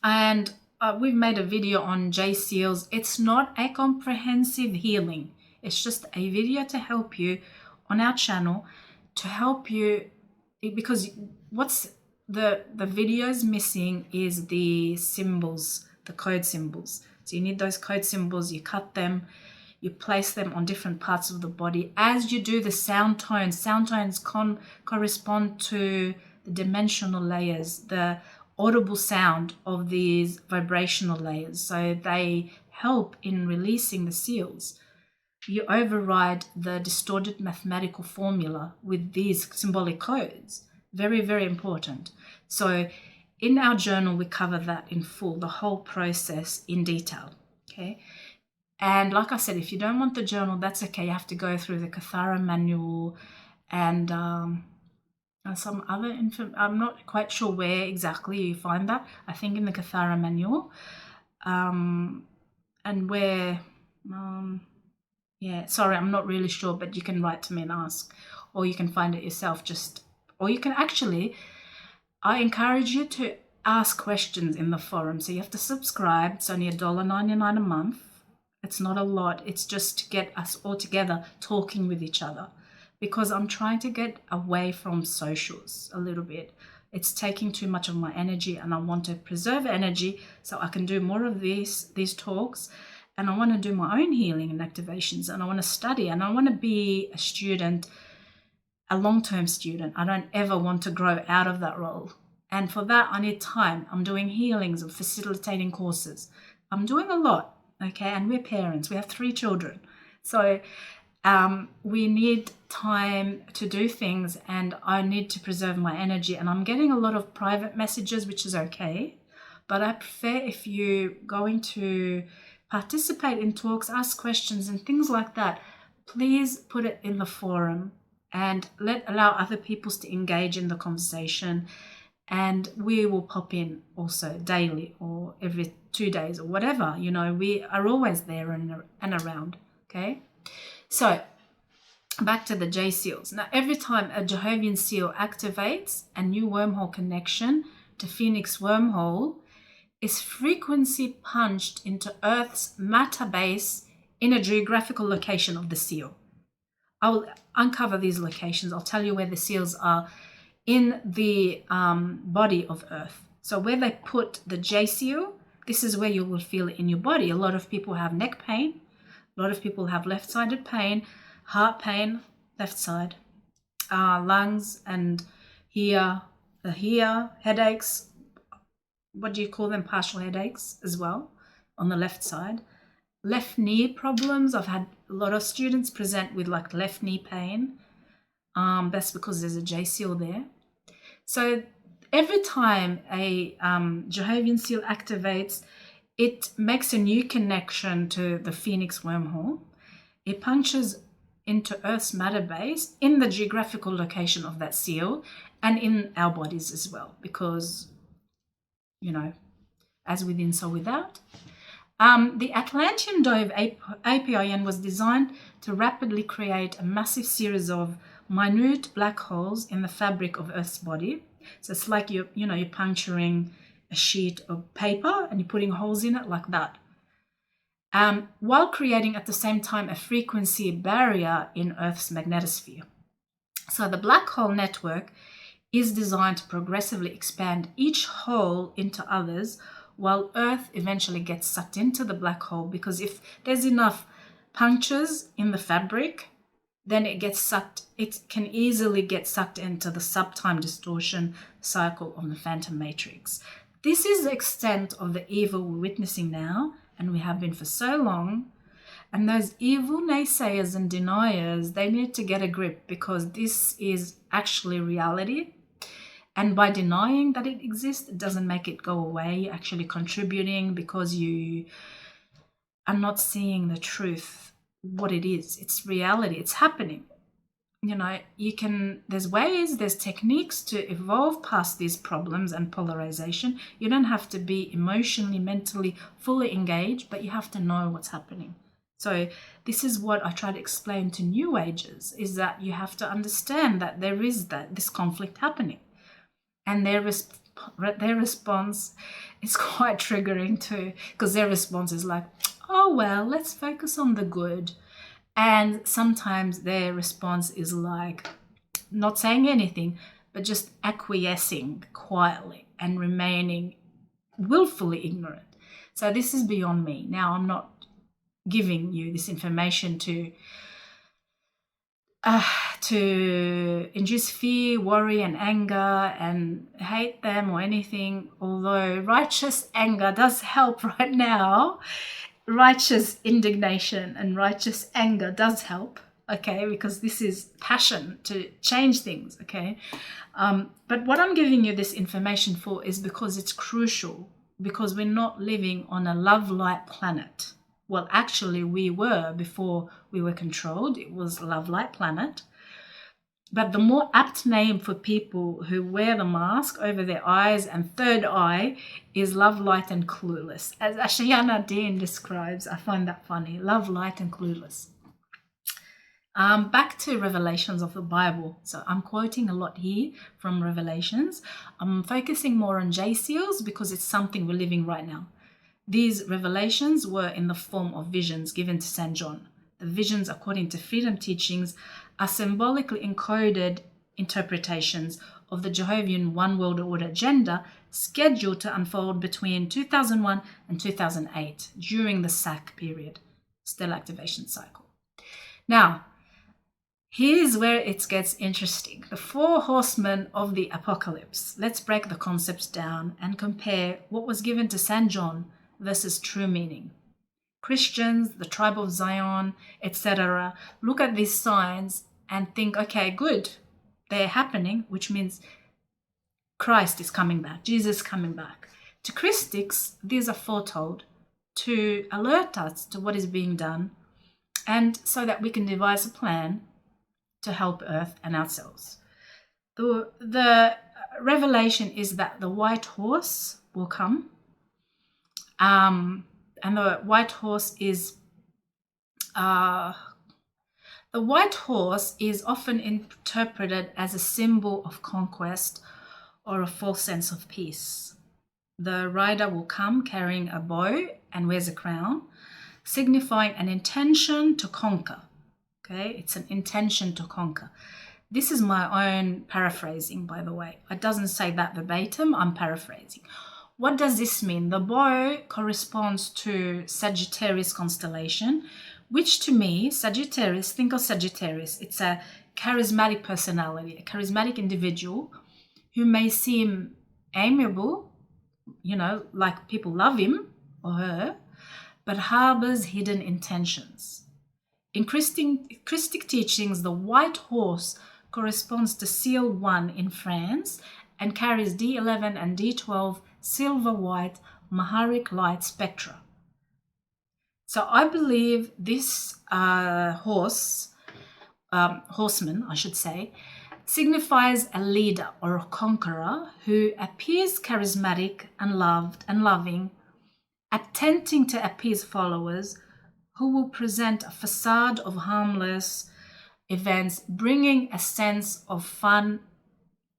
[SPEAKER 4] And we've made a video on J seals. It's not a comprehensive healing. It's just a video to help you on our channel, to help you, because what's the videos missing is the symbols, the code symbols. So you need those code symbols, you cut them, you place them on different parts of the body. As you do the sound tones correspond to the dimensional layers, the audible sound of these vibrational layers. So they help in releasing the seals. You override the distorted mathematical formula with these symbolic codes. Very, very important. So in our journal, we cover that in full, the whole process in detail. Okay. And like I said, if you don't want the journal, that's okay. You have to go through the Cathara manual and some other info. I'm not quite sure where exactly you find that. I think in the Cathara manual. And where, yeah, sorry, I'm not really sure, but you can write to me and ask, or you can find it yourself. Or you can actually, I encourage you to ask questions in the forum. So you have to subscribe. It's only $1.99 a month. It's not a lot. It's just to get us all together talking with each other, because I'm trying to get away from socials a little bit. It's taking too much of my energy, and I want to preserve energy so I can do more of these talks, and I want to do my own healing and activations, and I want to study, and I want to be a student, a long-term student. I don't ever want to grow out of that role. And for that, I need time. I'm doing healings and facilitating courses. I'm doing a lot. Okay, and we're parents. We have 3 children. So we need time to do things, and I need to preserve my energy. And I'm getting a lot of private messages, which is okay. But I prefer if you're going to participate in talks, ask questions and things like that, please put it in the forum and allow other people to engage in the conversation. And we will pop in also daily or every 2 days or whatever, you know, we are always there and around. Okay, so back to the J seals. Now, every time a Jehovian seal activates, a new wormhole connection to Phoenix wormhole is frequency punched into Earth's matter base in a geographical location of the seal. I will uncover these locations. I'll tell you where the seals are in the body of Earth. So where they put the J seal, this is where you will feel it in your body. A lot of people have neck pain. A lot of people have left-sided pain, heart pain, left side, lungs, and here, headaches. What do you call them? Partial headaches as well on the left side. Left knee problems. I've had a lot of students present with like left knee pain. That's because there's a J seal there. So every time a Jehovian seal activates, it makes a new connection to the Phoenix wormhole. It punctures into Earth's matter base in the geographical location of that seal and in our bodies as well, because, you know, as within, so without. The Atlantean dove APIN was designed to rapidly create a massive series of minute black holes in the fabric of Earth's body. So it's like you're puncturing a sheet of paper and you're putting holes in it like that. While creating at the same time a frequency barrier in Earth's magnetosphere. So the black hole network is designed to progressively expand each hole into others, while Earth eventually gets sucked into the black hole, because if there's enough punctures in the fabric, then it can easily get sucked into the subtime distortion cycle of the phantom matrix. This is the extent of the evil we're witnessing now, and we have been for so long. And those evil naysayers and deniers, they need to get a grip, because this is actually reality. And by denying that it exists, it doesn't make it go away. You're actually contributing, because you are not seeing the truth, what it is. It's reality. It's happening. You know, there's ways, there's techniques to evolve past these problems and polarization. You don't have to be emotionally, mentally, fully engaged, but you have to know what's happening. So this is what I try to explain to New Agers, is that you have to understand that there is this conflict happening. And their response is quite triggering too, because their response is like, oh, well, let's focus on the good. And sometimes their response is like not saying anything, but just acquiescing quietly and remaining willfully ignorant. So this is beyond me. Now, I'm not giving you this information to induce fear, worry, and anger, and hate them or anything. Although righteous anger does help right now. Righteous indignation and righteous anger does help, okay, because this is passion to change things, okay. But what I'm giving you this information for is because it's crucial, because we're not living on a love-light planet. Well, actually, we were before we were controlled. It was love-light planet. But the more apt name for people who wear the mask over their eyes and third eye is love, light, and clueless. As Ashayana Dean describes, I find that funny. Love, light, and clueless. Back to Revelations of the Bible. So I'm quoting a lot here from Revelations. I'm focusing more on J seals because it's something we're living right now. These revelations were in the form of visions given to St. John. The visions, according to Freedom Teachings, are symbolically encoded interpretations of the Jehovah's One World Order agenda scheduled to unfold between 2001 and 2008 during the SAC period, Stellar Activation Cycle. Now, here's where it gets interesting. The 4 horsemen of the apocalypse. Let's break the concepts down and compare what was given to St. John versus true meaning. Christians, the tribe of Zion, etc. look at these signs and think, okay, good, they're happening, which means Christ is coming back, Jesus is coming back. To Christics, these are foretold to alert us to what is being done, and so that we can devise a plan to help Earth and ourselves. The revelation is that the white horse will come, and the white horse is often interpreted as a symbol of conquest or a false sense of peace. The rider will come carrying a bow and wears a crown, signifying an intention to conquer. Okay, it's an intention to conquer. This is my own paraphrasing, by the way. It doesn't say that verbatim, I'm paraphrasing. What does this mean? The bow corresponds to Sagittarius constellation, which to me, Sagittarius, think of Sagittarius. It's a charismatic personality, a charismatic individual who may seem amiable, you know, like people love him or her, but harbors hidden intentions. In Christic teachings, the white horse corresponds to Seal 1 in France and carries D11 and D12 silver white Maharic light spectra. So I believe this horseman, I should say, signifies a leader or a conqueror who appears charismatic and loved and loving, attempting to appease followers, who will present a facade of harmless events, bringing a sense of fun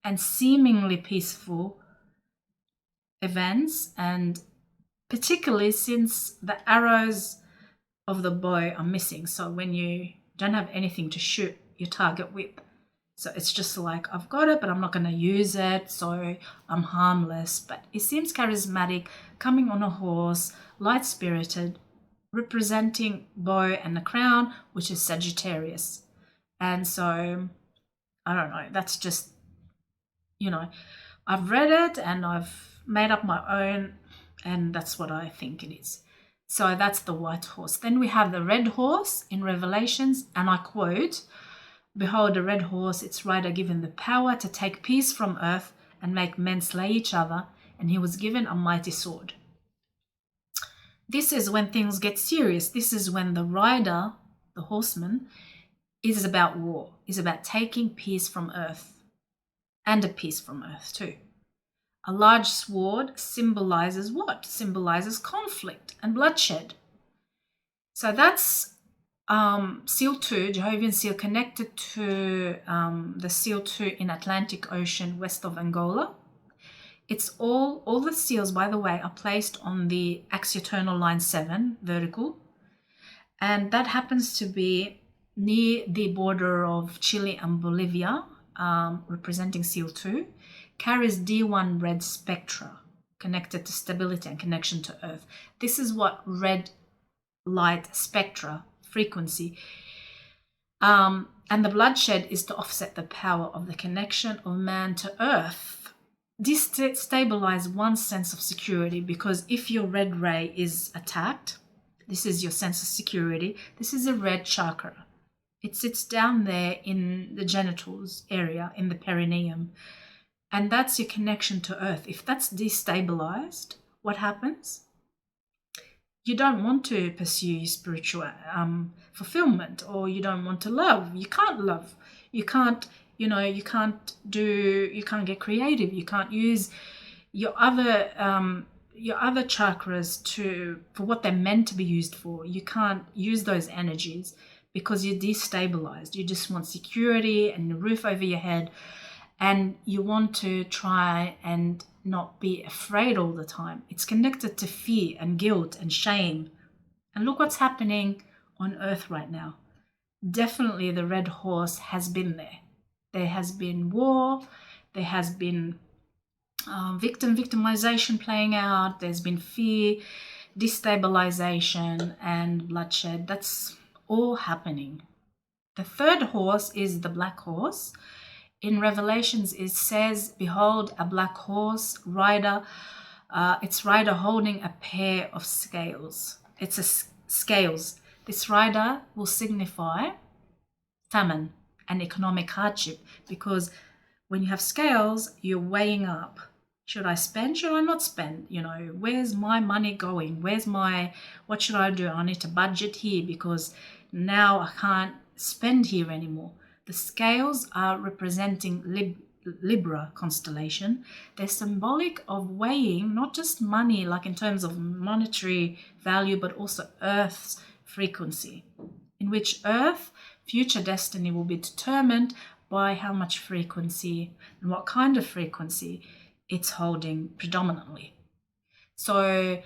[SPEAKER 4] and seemingly peaceful events, and particularly since the arrows of the bow are missing. So when you don't have anything to shoot your target with, so it's just like, I've got it, but I'm not going to use it, so I'm harmless. But it seems charismatic, coming on a horse, light-spirited, representing bow and the crown, which is Sagittarius. And so, I don't know, that's just, you know, I've read it and I've made up my own, and that's what I think it is. So that's the white horse. Then we have the red horse in Revelations, and I quote, "Behold, a red horse, its rider given the power to take peace from earth and make men slay each other, and he was given a mighty sword." This is when things get serious. This is when the rider, the horseman, is about war, is about taking peace from earth, and a peace from earth too. A large sword symbolizes what? Symbolizes conflict and bloodshed. So that's Seal 2, Jehovah's Seal, connected to the Seal 2 in Atlantic Ocean west of Angola. It's all the seals, by the way, are placed on the axioternal line 7, vertical. And that happens to be near the border of Chile and Bolivia, representing Seal 2, carries D1 red spectra, connected to stability and connection to Earth. This is what red light spectra, frequency, and the bloodshed is to offset the power of the connection of man to Earth. Destabilize one's sense of security, because if your red ray is attacked, this is your sense of security. This is a red chakra. It sits down there in the genitals area, in the perineum. And that's your connection to Earth. If that's destabilized, what happens? You don't want to pursue spiritual fulfillment, or you don't want to love. You can't love. You can't, you can't get creative. You can't use your other chakras for what they're meant to be used for. You can't use those energies because you're destabilized. You just want security and a roof over your head. And you want to try and not be afraid all the time. It's connected to fear and guilt and shame. And look what's happening on Earth right now. Definitely the red horse has been there. There has been war. There has been victimization playing out. There's been fear, destabilization, and bloodshed. That's all happening. The third horse is the black horse. In Revelations, it says, "Behold, a black horse, rider, its rider holding a pair of scales." It's scales. This rider will signify famine and economic hardship, because when you have scales, you're weighing up. Should I spend? Should I not spend? Where's my money going? What should I do? I need to budget here because now I can't spend here anymore. The scales are representing Libra constellation. They're symbolic of weighing not just money, like in terms of monetary value, but also Earth's frequency, in which Earth future destiny will be determined by how much frequency and what kind of frequency it's holding predominantly. So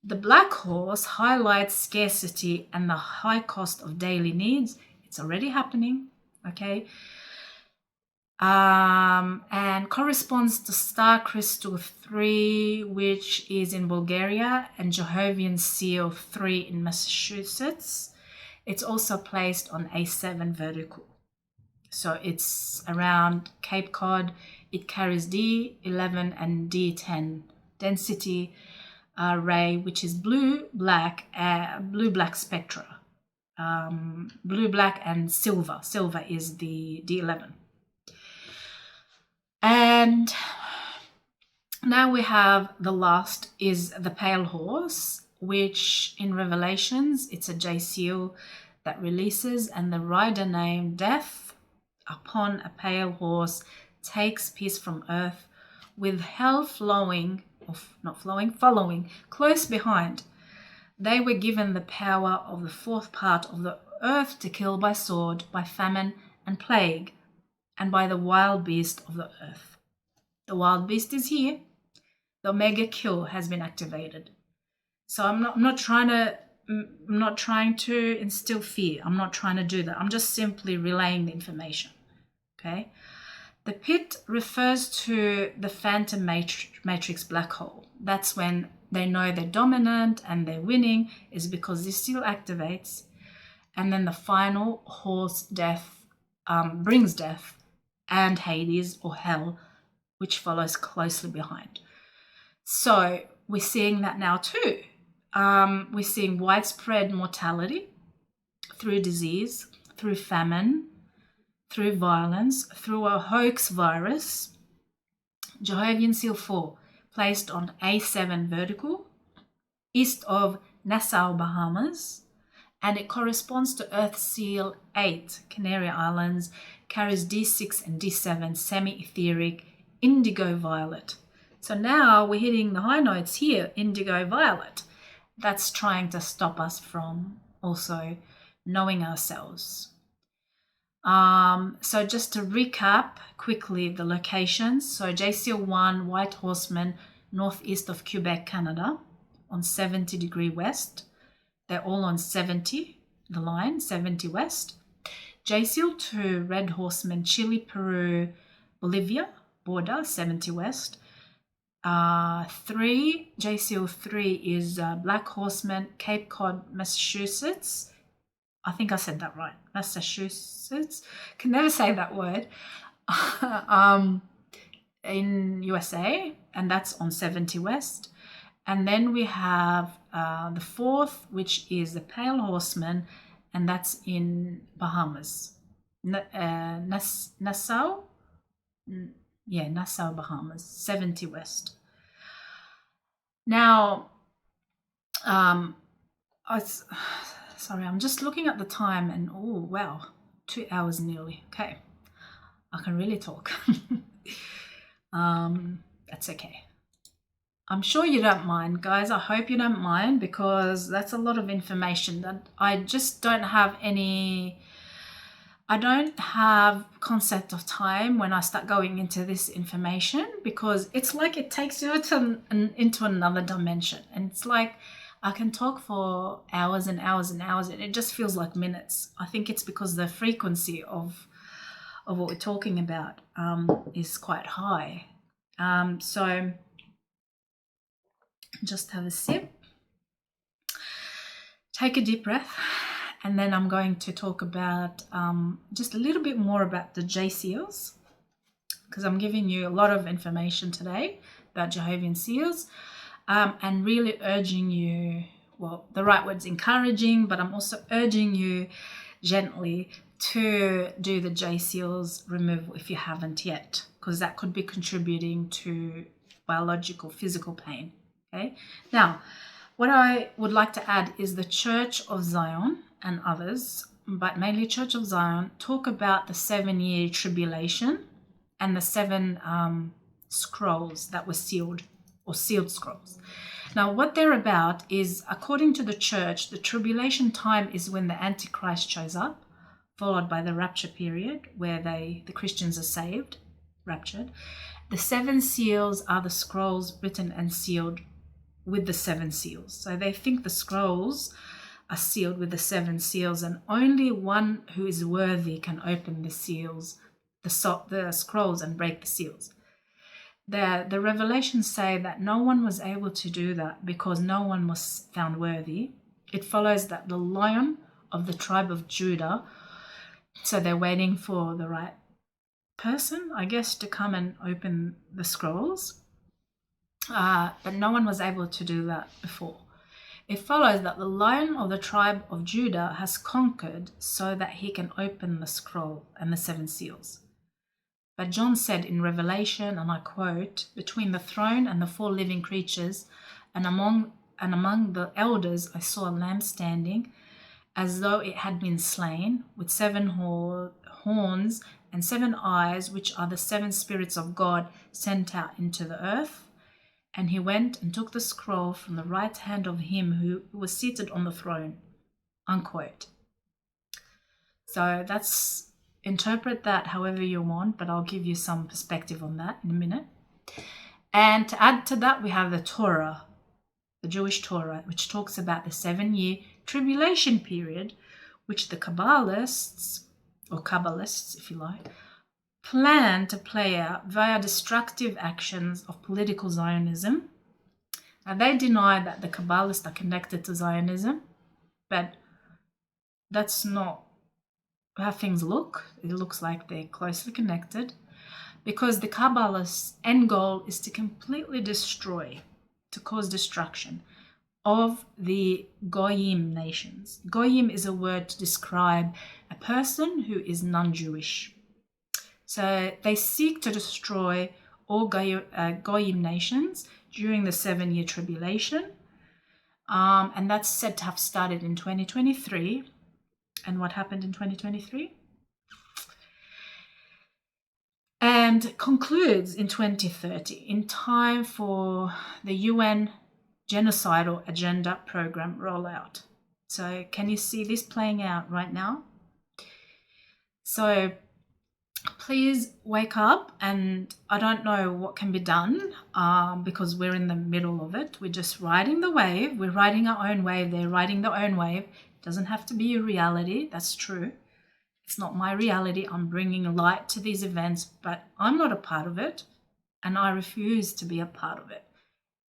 [SPEAKER 4] the black horse highlights scarcity and the high cost of daily needs. It's already happening. Okay, and corresponds to Star Crystal 3, which is in Bulgaria, and Jehovah's Seal 3 in Massachusetts. It's also placed on A7 vertical. So it's around Cape Cod. It carries D11 and D10 density ray, which is blue-black spectra. Blue, black, and silver. Silver is the D11. And now we have the last is the pale horse, which in Revelations, it's a J seal that releases, and the rider named Death upon a pale horse takes peace from earth, with hell following close behind. They were given the power of the fourth part of the earth to kill by sword, by famine and plague, and by the wild beast of the earth. The wild beast is here. The Omega kill has been activated. So I'm not trying to instill fear. I'm not trying to do that. I'm just simply relaying the information. Okay. The pit refers to the phantom matrix black hole. That's when they know they're dominant and they're winning, is because this still activates. And then the final horse death brings death and Hades or hell, which follows closely behind. So we're seeing that now too. we're seeing widespread mortality through disease, through famine, through violence, through a hoax virus. Jehovah's Seal 4, placed on A7 vertical, east of Nassau, Bahamas, and it corresponds to Earth Seal 8, Canary Islands, carries D6 and D7 semi-etheric indigo violet. So now we're hitting the high notes here, indigo violet. That's trying to stop us from also knowing ourselves. So just to recap quickly the locations. So JCL 1, White Horsemen, northeast of Quebec, Canada, on 70 degree west. They're all on 70, the line, 70 west. JCL 2, Red Horsemen, Chile, Peru, Bolivia, border, 70 west. 3, JCL 3 is Black Horsemen, Cape Cod, Massachusetts. I think I said that right. Massachusetts. Can never say that word. In USA, and that's on 70 west. And then we have the 4th, which is the Pale Horseman, and that's in Bahamas. Nassau? Yeah, Nassau, Bahamas, 70 west. Now, sorry, I'm just looking at the time and oh, wow, 2 hours nearly. Okay, I can really talk. That's okay. I'm sure you don't mind, guys. I hope you don't mind, because that's a lot of information that I just don't have I don't have concept of time when I start going into this information, because it's like it takes you into another dimension. And it's like I can talk for hours and hours and hours, and it just feels like minutes. I think it's because the frequency of what we're talking about is quite high. So just have a sip, take a deep breath, and then I'm going to talk about just a little bit more about the JCLs, because I'm giving you a lot of information today about Jehovah's Seals, and really urging you, well, the right word's encouraging, but I'm also urging you gently to do the JCLs removal if you haven't yet, because that could be contributing to biological, physical pain. Okay. Now, what I would like to add is the Church of Zion and others, but mainly Church of Zion, talk about the 7-year tribulation and the 7 scrolls that were sealed, or sealed scrolls. Now, what they're about is, according to the church, the tribulation time is when the Antichrist shows up, followed by the rapture period, where the Christians are saved, raptured. The 7 seals are the scrolls written and sealed with the 7 seals. So they think the scrolls are sealed with the 7 seals, and only one who is worthy can open the seals, the scrolls, and break the seals. The revelations say that no one was able to do that because no one was found worthy. It follows that the Lion of the tribe of Judah, so they're waiting for the right person, I guess, to come and open the scrolls. But no one was able to do that before. It follows that the Lion of the tribe of Judah has conquered so that he can open the scroll and the 7 seals. But John said in Revelation, and I quote, "Between the throne and the 4 living creatures and among the elders I saw a lamb standing, as though it had been slain, with 7 horns and 7 eyes, which are the 7 spirits of God sent out into the earth. And he went and took the scroll from the right hand of him who was seated on the throne." Unquote. So that's, interpret that however you want, but I'll give you some perspective on that in a minute. And to add to that, we have the Torah, the Jewish Torah, which talks about the 7-year tribulation period, which the Kabbalists, or Kabbalists if you like, plan to play out via destructive actions of political Zionism. And they deny that the Kabbalists are connected to Zionism, but that's not how things look. It looks like they're closely connected, because the Kabbalists' end goal is to completely destroy, to cause destruction, of the Goyim nations. Goyim is a word to describe a person who is non-Jewish. So they seek to destroy all Goyim nations during the 7-year tribulation. And that's said to have started in 2023. And what happened in 2023? And concludes in 2030, in time for the UN genocidal agenda program rollout. So can you see this playing out right now? So please wake up, and I don't know what can be done because we're in the middle of it. We're just riding the wave. We're riding our own wave. They're riding their own wave. It doesn't have to be a reality. That's true. It's not my reality. I'm bringing light to these events, but I'm not a part of it, and I refuse to be a part of it.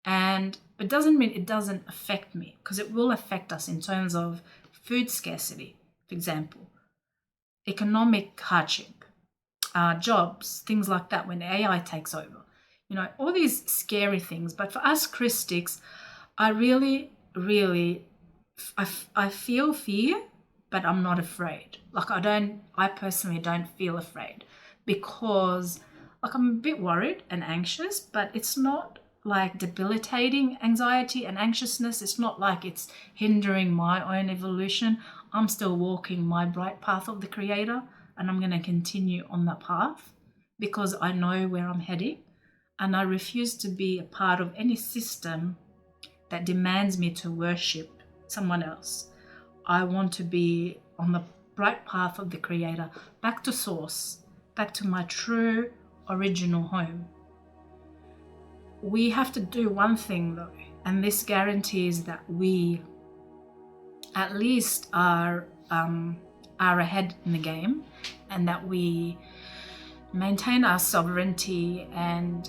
[SPEAKER 4] And it doesn't mean it doesn't affect me, because it will affect us in terms of food scarcity, for example, economic hardship, jobs, things like that when AI takes over. You know, all these scary things. But for us Christics, I really, I feel fear, but I'm not afraid. Like I personally don't feel afraid, because like I'm a bit worried and anxious, but it's not like debilitating anxiety and anxiousness. It's not like it's hindering my own evolution. I'm still walking my bright path of the Creator, and I'm going to continue on that path because I know where I'm heading, and I refuse to be a part of any system that demands me to worship someone else. I want to be on the bright path of the Creator, back to source, back to my true original home. We have to do one thing though, and this guarantees that we at least are ahead in the game, and that we maintain our sovereignty and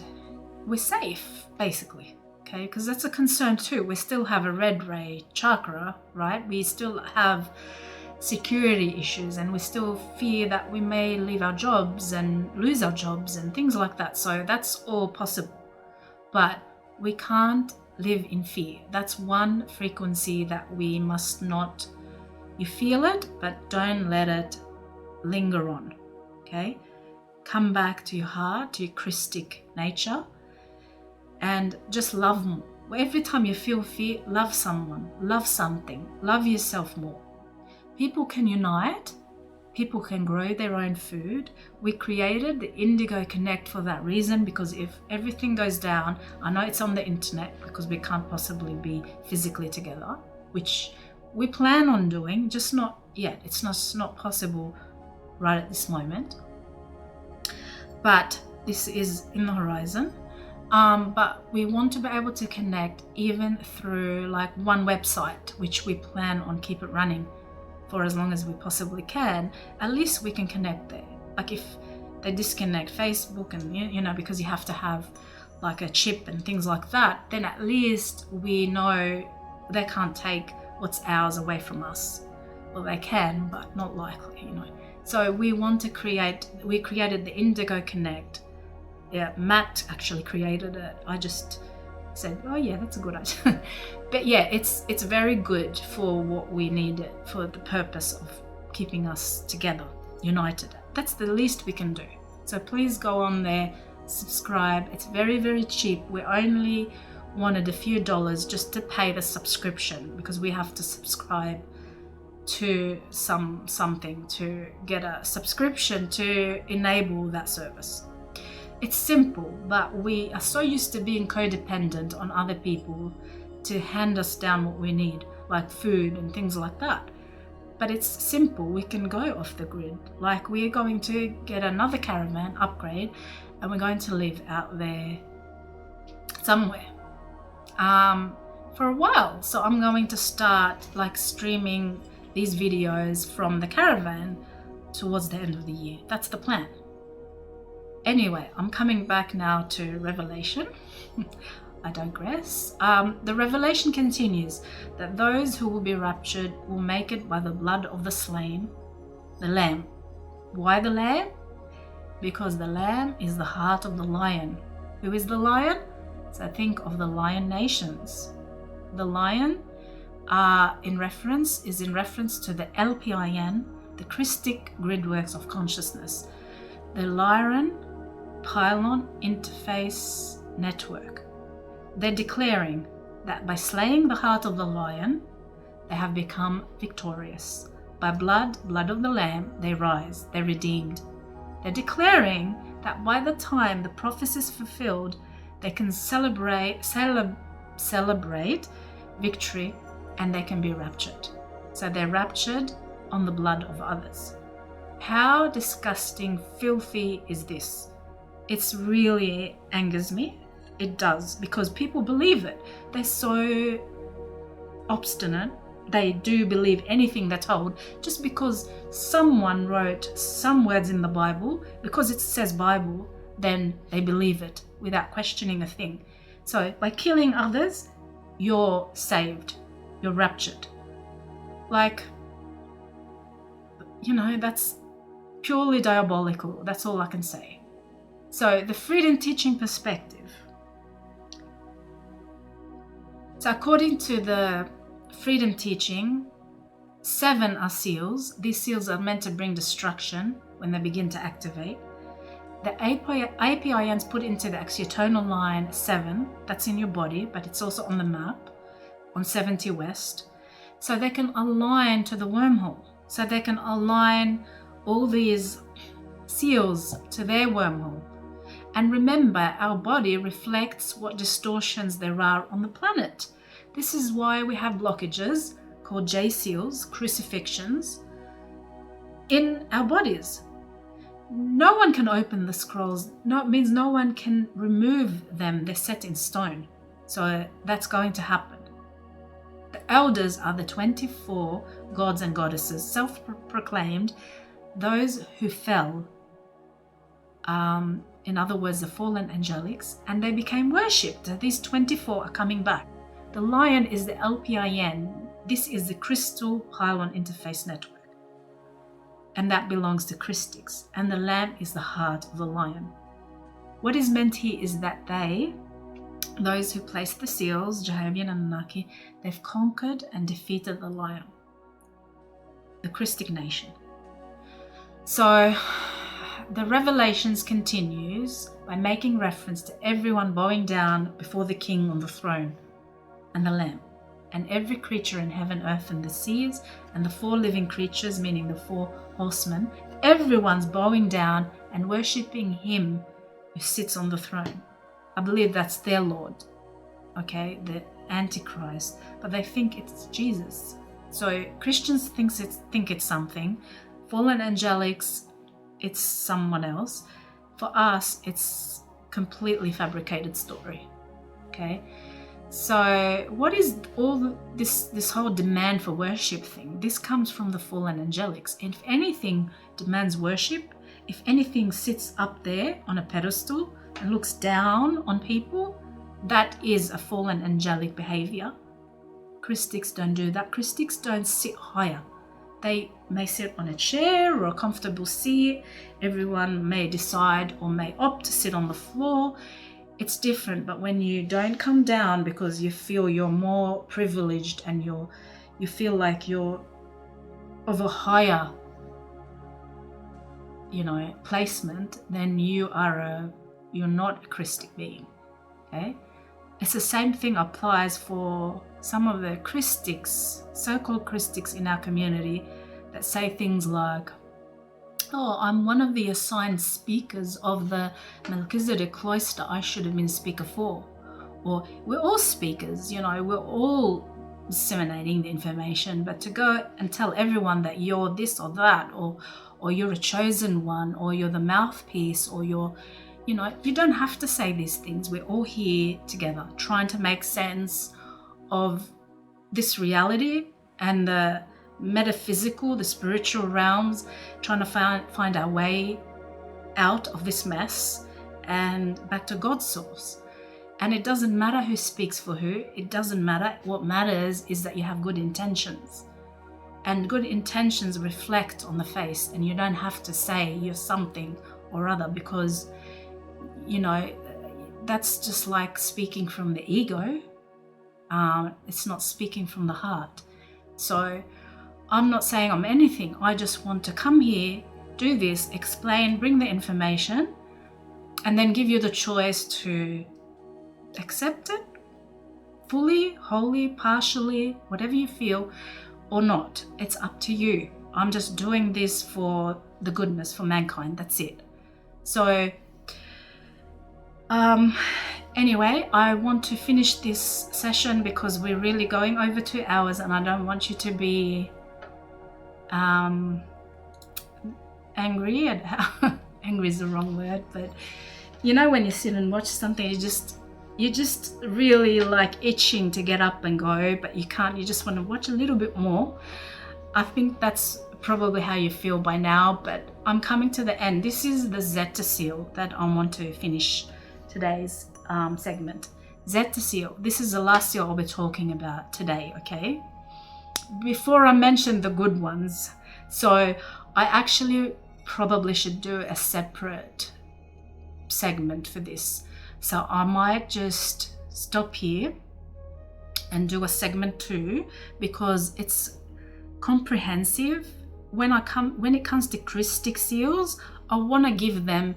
[SPEAKER 4] we're safe, basically. Okay, because that's a concern too. We still have a red ray chakra, right? We still have security issues, and we still fear that we may leave our jobs and lose our jobs and things like that. So that's all possible. But we can't live in fear. That's one frequency that we must not. You feel it, but don't let it linger on. Okay? Come back to your heart, to your Christic nature, and just love more. Every time you feel fear, love someone, love something, love yourself more. People can unite, people can grow their own food. We created the Indigo Connect for that reason, because if everything goes down, I know it's on the internet because we can't possibly be physically together, which we plan on doing, just not yet. It's not possible right at this moment. But this is in the horizon. But we want to be able to connect even through like one website, which we plan on keep it running for as long as we possibly can. At least we can connect there. Like if they disconnect Facebook and, you know, because you have to have like a chip and things like that, then at least we know they can't take what's ours away from us. Well, they can, but not likely, you know. So we want to we created the Indigo Connect. Yeah, Matt actually created it. I just said, oh yeah, that's a good idea. But yeah, it's very good for what we need it, for the purpose of keeping us together, united. That's the least we can do. So please go on there, subscribe. It's very, very cheap. We only wanted a few dollars just to pay the subscription, because we have to subscribe to something to get a subscription to enable that service. It's simple, but we are so used to being codependent on other people to hand us down what we need, like food and things like that. But it's simple. We can go off the grid. Like we're going to get another caravan upgrade, and we're going to live out there somewhere for a while. So I'm going to start like streaming these videos from the caravan towards the end of the year. That's the plan. Anyway, I'm coming back now to Revelation. I digress. The revelation continues that those who will be raptured will make it by the blood of the slain, the Lamb. Why the Lamb? Because the Lamb is the heart of the lion. Who is the lion? So think of the lion nations. The lion is in reference to the LPIN, the Christic gridworks of consciousness, the Lyran Pilon interface network. They're declaring that by slaying the heart of the lion, they have become victorious. By blood of the Lamb, they rise, they're redeemed. They're declaring that by the time the prophecy is fulfilled, they can celebrate victory, and they can be raptured. So they're raptured on the blood of others. How disgusting, filthy is this? It's really angers me. It does, because people believe it. They're so obstinate. They do believe anything they're told just because someone wrote some words in the Bible. Because it says Bible, then they believe it without questioning a thing. So by killing others, you're saved. You're raptured. Like, that's purely diabolical. That's all I can say. So the freedom teaching perspective. So according to the freedom teaching, 7 are seals. These seals are meant to bring destruction when they begin to activate. The APINs put into the exotonal line 7, that's in your body, but it's also on the map, on 70 West. So they can align to the wormhole. So they can align all these seals to their wormhole. And remember, our body reflects what distortions there are on the planet. This is why we have blockages called J seals, crucifixions, in our bodies. No one can open the scrolls. No, it means no one can remove them. They're set in stone. So that's going to happen. The elders are the 24 gods and goddesses, self-proclaimed, those who fell. In other words, the fallen angelics, and they became worshipped. These 24 are coming back. The lion is the LPIN. This is the crystal pylon interface network. And that belongs to Christics. And the lamb is the heart of the lion. What is meant here is that those who place the seals, Jehovah and Anunnaki, they've conquered and defeated the lion, the Christic nation. So the Revelations continues by making reference to everyone bowing down before the King on the throne and the Lamb, and every creature in heaven, earth, and the seas, and the 4 living creatures, meaning the 4 horsemen. Everyone's bowing down and worshipping him who sits on the throne. I believe that's their Lord, okay, the Antichrist, but they think it's Jesus. So Christians think it's something. Fallen angelics, it's someone else. For us, it's completely fabricated story. Okay, so what is all this whole demand for worship thing? This comes from the fallen angelics. And if anything demands worship, if anything sits up there on a pedestal and looks down on people, that is a fallen angelic behavior. Christics don't do that. Christics don't sit higher. They may sit on a chair or a comfortable seat. Everyone may decide or may opt to sit on the floor. It's different, but when you don't come down because you feel you're more privileged and you feel like you're of a higher, placement, then you're not a Christic being. Okay? It's the same thing applies for some of the Christics, so-called Christics in our community, that say things like, oh, I'm one of the assigned speakers of the Melchizedek cloister. I should have been speaker 4. Or we're all speakers, we're all disseminating the information, but to go and tell everyone that you're this or that, or you're a chosen one, or you're the mouthpiece, or you're, you don't have to say these things. We're all here together trying to make sense of this reality and the metaphysical, the spiritual realms, trying to find our way out of this mess and back to God's source. And it doesn't matter who speaks for who. It doesn't matter. What matters is that you have good intentions. And good intentions reflect on the face, and you don't have to say you're something or other, because that's just like speaking from the ego. It's not speaking from the heart. So I'm not saying I'm anything. I just want to come here, do this, explain, bring the information, and then give you the choice to accept it fully, wholly, partially, whatever you feel, or not. It's up to you. I'm just doing this for the goodness, for mankind. That's it. So anyway, I want to finish this session because we're really going over 2 hours, and I don't want you to be angry at how angry is the wrong word, but you know, when you sit and watch something, you're just really like itching to get up and go, but you can't. You just want to watch a little bit more. I think that's probably how you feel by now, but I'm coming to the end. This is the Zeta seal that I want to finish today's segment. Zeta seal. This is the last seal I'll be talking about today, okay? Before I mention the good ones, so I actually probably should do a separate segment for this. So I might just stop here and do a segment 2 because it's comprehensive. When it comes to Christic seals, I want to give them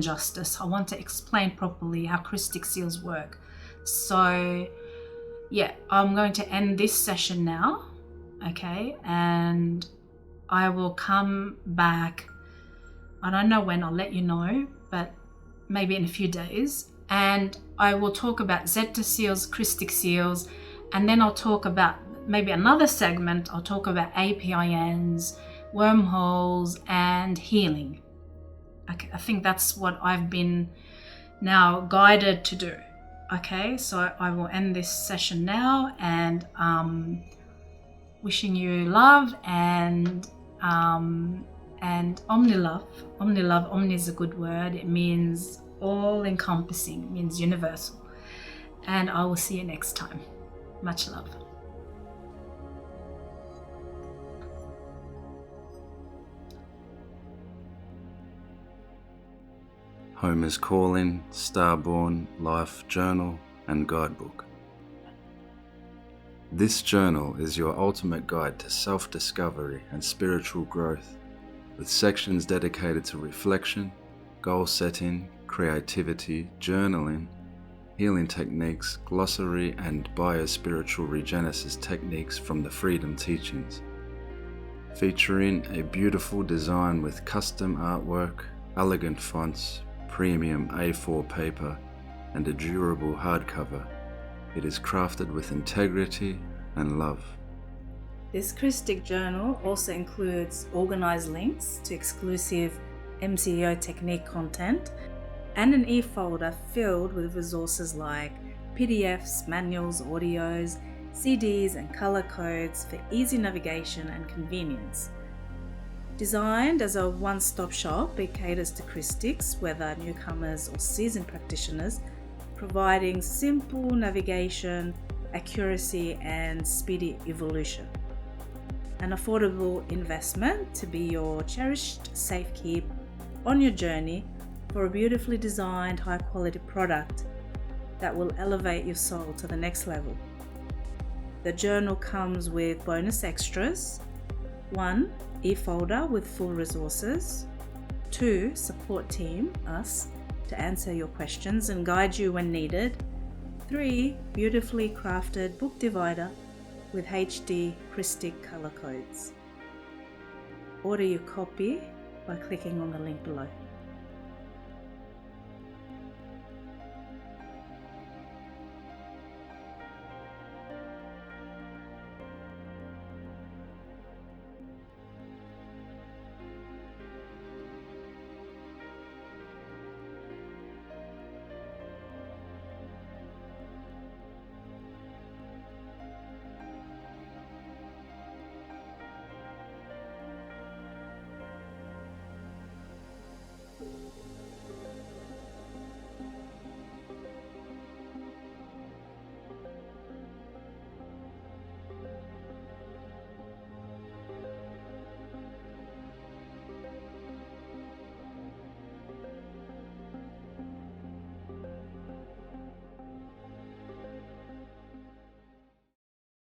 [SPEAKER 4] justice. I want to explain properly how Christic seals work. So yeah, I'm going to end this session now, okay? And I will come back. I don't know when, I'll let you know, but maybe in a few days. And I will talk about Zeta seals, Christic seals, and then I'll talk about maybe another segment. I'll talk about APINs, wormholes, and healing. Okay, I think that's what I've been now guided to do. Okay, so I will end this session now, and wishing you love and omni-love. Omni-love, omni is a good word. It means all-encompassing, it means universal. And I will see you next time. Much love.
[SPEAKER 1] Homer's Calling, Starborn, Life Journal, and Guidebook. This journal is your ultimate guide to self-discovery and spiritual growth, with sections dedicated to reflection, goal setting, creativity, journaling, healing techniques, glossary, and bio-spiritual regenesis techniques from the Freedom Teachings. Featuring a beautiful design with custom artwork, elegant fonts, premium A4 paper, and a durable hardcover, it is crafted with integrity and love.
[SPEAKER 4] This Christic journal also includes organized links to exclusive MCEO technique content and an e-folder filled with resources like PDFs, manuals, audios, CDs, and color codes for easy navigation and convenience. Designed as a one-stop shop, it caters to Christics, whether newcomers or seasoned practitioners, providing simple navigation, accuracy, and speedy evolution. An affordable investment to be your cherished safekeep on your journey for a beautifully designed, high-quality product that will elevate your soul to the next level. The journal comes with bonus extras: 1. E-folder with full resources, 2. Support team, us, to answer your questions and guide you when needed, 3. Beautifully crafted book divider with HD Christic color codes. Order your copy by clicking on the link below.